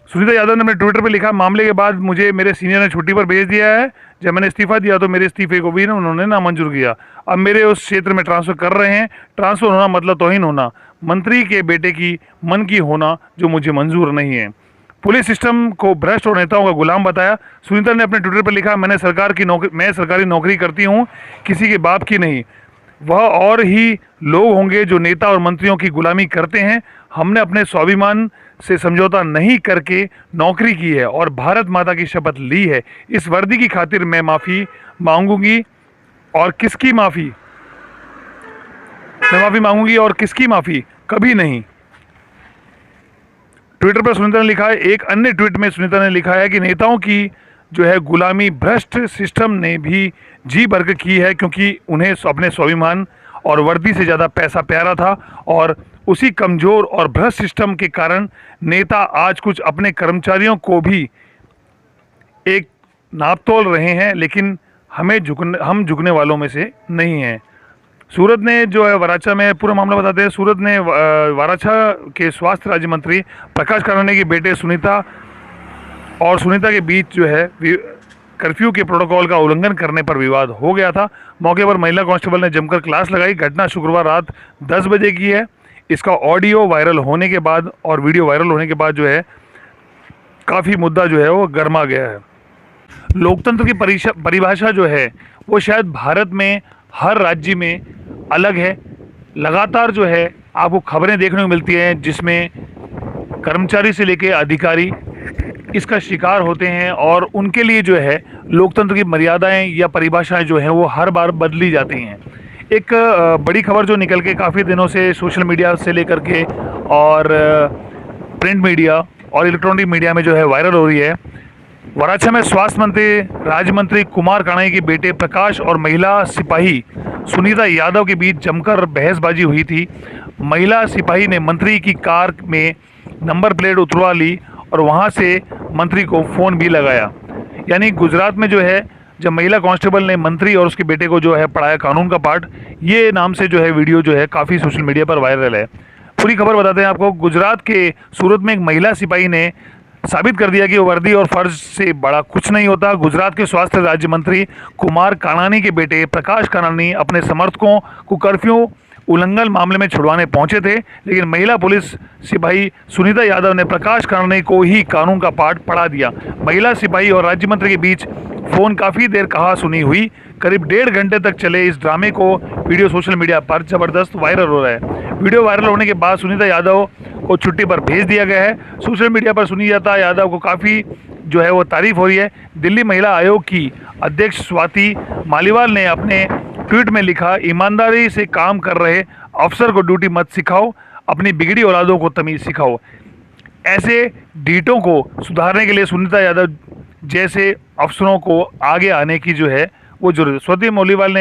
सुनीता यादव ने अपने ट्विटर पर लिखा, मामले के बाद मुझे मेरे सीनियर ने छुट्टी पर भेज दिया है। जब मैंने इस्तीफा दिया तो मेरे इस्तीफे को भी उन्होंने नामंजूर किया। अब मेरे उस क्षेत्र में ट्रांसफ़र कर रहे हैं। ट्रांसफ़र होना मतलब तौहीन होना, मंत्री के बेटे की मन की होना, जो मुझे मंजूर नहीं है। पुलिस सिस्टम को भ्रष्ट और नेताओं का गुलाम बताया। सुनीता ने अपने ट्विटर पर लिखा, मैं सरकारी नौकरी करती हूँ, किसी के बाप की नहीं। वह और ही लोग होंगे जो नेता और मंत्रियों की गुलामी करते हैं। हमने अपने स्वाभिमान से समझौता नहीं करके नौकरी की है और भारत माता की शपथ ली है। इस वर्दी की खातिर मैं माफ़ी मांगूंगी और किसकी माफ़ी? मैं माफ़ी मांगूंगी और किसकी माफ़ी? कभी नहीं। ट्विटर पर सुनीता ने लिखा है। एक अन्य ट्वीट में सुनीता ने लिखा है कि नेताओं की जो है गुलामी भ्रष्ट सिस्टम ने भी जी भरकर की है, क्योंकि उन्हें अपने स्वाभिमान और वर्दी से ज़्यादा पैसा प्यारा था और उसी कमज़ोर और भ्रष्ट सिस्टम के कारण नेता आज कुछ अपने कर्मचारियों को भी एक नाप तोल रहे हैं, लेकिन हम झुकने वालों में से नहीं हैं। सूरत ने जो है वराछा में पूरा मामला बताते हैं। सूरत ने वराछा के स्वास्थ्य राज्य मंत्री प्रकाश कानाणी के बेटे सुनीता और सुनीता के बीच जो है कर्फ्यू के प्रोटोकॉल का उल्लंघन करने पर विवाद हो गया था। मौके पर महिला कांस्टेबल ने जमकर क्लास लगाई। घटना शुक्रवार रात 10 बजे की है। इसका ऑडियो वायरल होने के बाद और वीडियो वायरल होने के बाद जो है काफ़ी मुद्दा जो है वो गर्मा गया है। लोकतंत्र की परिभाषा जो है वो शायद भारत में हर राज्य में अलग है। लगातार जो है आपको खबरें देखने को मिलती हैं जिसमें कर्मचारी से लेकर अधिकारी इसका शिकार होते हैं और उनके लिए जो है लोकतंत्र की मर्यादाएं या परिभाषाएं जो हैं वो हर बार बदली जाती हैं। एक बड़ी खबर जो निकल के काफ़ी दिनों से सोशल मीडिया से लेकर के और प्रिंट मीडिया और इलेक्ट्रॉनिक मीडिया में जो है वायरल हो रही है। वराछा में स्वास्थ्य मंत्री राज्य मंत्री कुमार कानाणी के बेटे प्रकाश और महिला सिपाही सुनीता यादव के बीच जमकर बहसबाजी हुई थी। महिला सिपाही ने मंत्री की कार में नंबर प्लेट उतरवा ली और वहां से मंत्री को फ़ोन भी लगाया। यानी गुजरात में जो है जब महिला कांस्टेबल ने मंत्री और उसके बेटे को जो है पढ़ाया कानून का पाठ, ये नाम से जो है वीडियो जो है काफ़ी सोशल मीडिया पर वायरल है। पूरी खबर बताते हैं आपको। गुजरात के सूरत में एक महिला सिपाही ने साबित कर दिया कि वर्दी और फर्ज से बड़ा कुछ नहीं होता। गुजरात के स्वास्थ्य राज्य मंत्री कुमार कानाणी के बेटे प्रकाश कानाणी अपने समर्थकों को कर्फ्यू उल्लंघन मामले में छुड़वाने पहुंचे थे, लेकिन महिला पुलिस सिपाही सुनीता यादव ने प्रकाश कानाणी को ही कानून का पाठ पढ़ा दिया। महिला सिपाही और राज्य मंत्री के बीच फ़ोन काफ़ी देर कहा सुनी हुई। करीब 1.5 घंटे तक चले इस ड्रामे को वीडियो सोशल मीडिया पर ज़बरदस्त वायरल हो रहा है। वीडियो वायरल होने के बाद सुनीता यादव को छुट्टी पर भेज दिया गया है। सोशल मीडिया पर सुनीता यादव को काफ़ी जो है वो तारीफ हो रही है। दिल्ली महिला आयोग की अध्यक्ष स्वाति मालीवाल ने अपने ट्वीट में लिखा, ईमानदारी से काम कर रहे अफसर को ड्यूटी मत सिखाओ, अपनी बिगड़ी औलादों को तमीज़ सिखाओ। ऐसे डीटों को सुधारने के लिए सुनीता यादव जैसे अफसरों को आगे आने की जो है वो जरूरत है। स्वाति मौलीवाल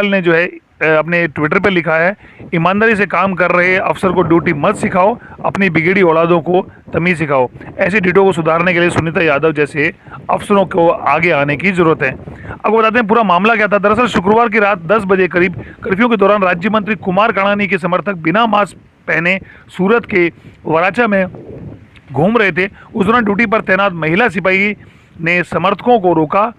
ने जो है अपने ट्विटर पर लिखा है, ईमानदारी से काम कर रहे अफसर को ड्यूटी मत सिखाओ, अपनी बिगड़ी औलादों को तमीज़ सिखाओ। ऐसे डीटों को सुधारने के लिए सुनीता यादव जैसे अफसरों को आगे आने की जरूरत है। आपको बताते हैं पूरा मामला क्या था। दरअसल शुक्रवार की रात 10 बजे करीब कर्फ्यू के दौरान राज्य मंत्री कुमार काणानी के समर्थक बिना मास्क पहने सूरत के वराचा में घूम रहे थे। उस दौरान ड्यूटी पर तैनात महिला सिपाही ने समर्थकों को रोका।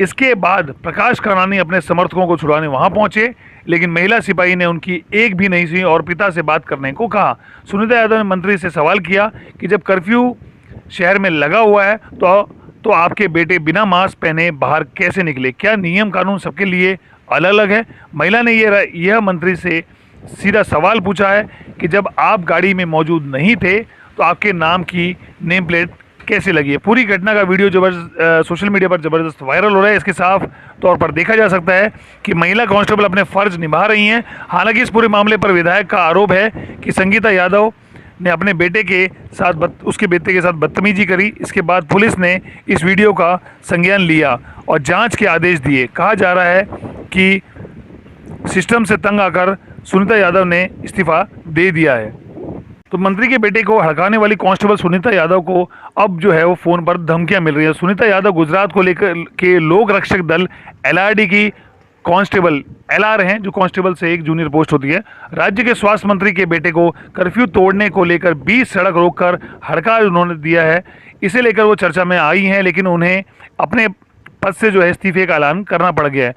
इसके बाद प्रकाश काणानी अपने समर्थकों को छुड़ाने वहां पहुंचे, लेकिन महिला सिपाही ने उनकी एक भी नहीं सुनी और पिता से बात करने को कहा। सुनीता यादव ने मंत्री से सवाल किया कि जब कर्फ्यू शहर में लगा हुआ है तो आपके बेटे बिना मास्क पहने बाहर कैसे निकले? क्या नियम कानून सबके लिए अलग अलग है? महिला ने यह मंत्री से सीधा सवाल पूछा है कि जब आप गाड़ी में मौजूद नहीं थे तो आपके नाम की नेम प्लेट कैसे लगी है? पूरी घटना का वीडियो सोशल मीडिया पर ज़बरदस्त वायरल हो रहा है। इसके साफ तौर पर देखा जा सकता है कि महिला कांस्टेबल अपने फ़र्ज निभा रही हैं। हालांकि इस पूरे मामले पर विधायक का आरोप है कि संगीता यादव ने अपने बेटे के साथ उसके बेटे के साथ बदतमीजी करी। इसके बाद पुलिस ने इस वीडियो का संज्ञान लिया और जाँच के आदेश दिए। कहा जा रहा है कि सिस्टम से तंग आकर सुनीता यादव ने इस्तीफ़ा दे दिया है। तो मंत्री के बेटे को हड़काने वाली कांस्टेबल सुनीता यादव को अब जो है वो फ़ोन पर धमकियां मिल रही है। सुनीता यादव गुजरात को लेकर के लोक रक्षक दल LRD की कांस्टेबल LR हैं, जो कांस्टेबल से एक जूनियर पोस्ट होती है। राज्य के स्वास्थ्य मंत्री के बेटे को कर्फ्यू तोड़ने को लेकर 20 सड़क रोककर हड़का उन्होंने दिया है। इसे लेकर वो चर्चा में आई हैं, लेकिन उन्हें अपने पद से जो है इस्तीफे का ऐलान करना पड़ गया है।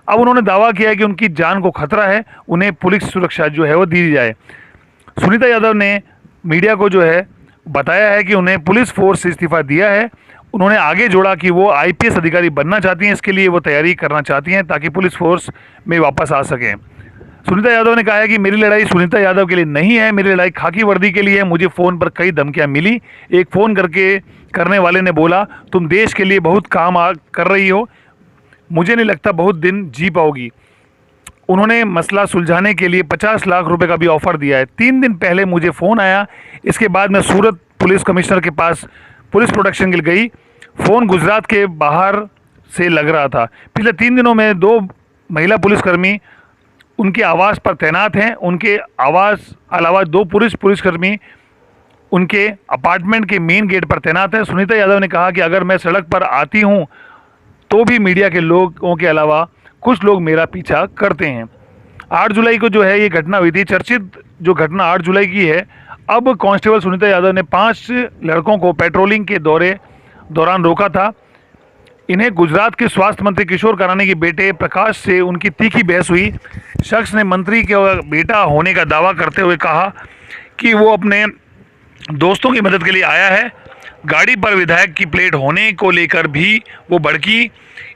अब उन्होंने दावा किया है कि उनकी जान को खतरा है, उन्हें पुलिस सुरक्षा जो है वो दी जाए। सुनीता यादव ने मीडिया को जो है बताया है कि उन्हें पुलिस फोर्स से इस्तीफा दिया है। उन्होंने आगे जोड़ा कि वो IPS अधिकारी बनना चाहती हैं, इसके लिए वो तैयारी करना चाहती हैं ताकि पुलिस फोर्स में वापस आ सकें। सुनीता यादव ने कहा है कि मेरी लड़ाई सुनीता यादव के लिए नहीं है, मेरी लड़ाई खाकी वर्दी के लिए है। मुझे फ़ोन पर कई धमकियां मिली। एक फ़ोन करने वाले ने बोला, तुम देश के लिए बहुत काम कर रही हो, मुझे नहीं लगता बहुत दिन जी पाओगी। उन्होंने मसला सुलझाने के लिए 50 लाख रुपए का भी ऑफर दिया है। 3 दिन पहले मुझे फ़ोन आया। इसके बाद मैं सूरत पुलिस कमिश्नर के पास पुलिस प्रोटेक्शन के लिए गई। फ़ोन गुजरात के बाहर से लग रहा था। पिछले 3 दिनों में 2 महिला पुलिसकर्मी उनके आवास पर तैनात हैं। उनके आवास अलावा 2 पुलिसकर्मी उनके अपार्टमेंट के मेन गेट पर तैनात हैं। सुनीता यादव ने कहा कि अगर मैं सड़क पर आती हूँ तो भी मीडिया के लोगों के अलावा कुछ लोग मेरा पीछा करते हैं। 8 जुलाई को जो है ये घटना हुई थी। चर्चित जो घटना 8 जुलाई की है। अब कांस्टेबल सुनीता यादव ने 5 लड़कों को पेट्रोलिंग के दौरान रोका था। इन्हें गुजरात के स्वास्थ्य मंत्री किशोर कानानी के बेटे प्रकाश से उनकी तीखी बहस हुई। शख्स ने मंत्री के बेटा होने का दावा करते हुए कहा कि वो अपने दोस्तों की मदद के लिए आया है। गाड़ी पर विधायक की प्लेट होने को लेकर भी वो भड़की।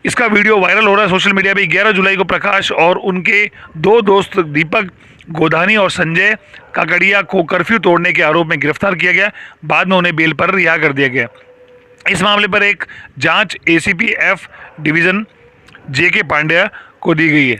इसका वीडियो वायरल हो रहा है सोशल मीडिया पे। 11 जुलाई को प्रकाश और उनके 2 दोस्त दीपक गोधानी और संजय काकड़िया को कर्फ्यू तोड़ने के आरोप में गिरफ्तार किया गया। बाद में उन्हें बेल पर रिहा कर दिया गया। इस मामले पर एक जांच ACP F division JK Pandya को दी गई है।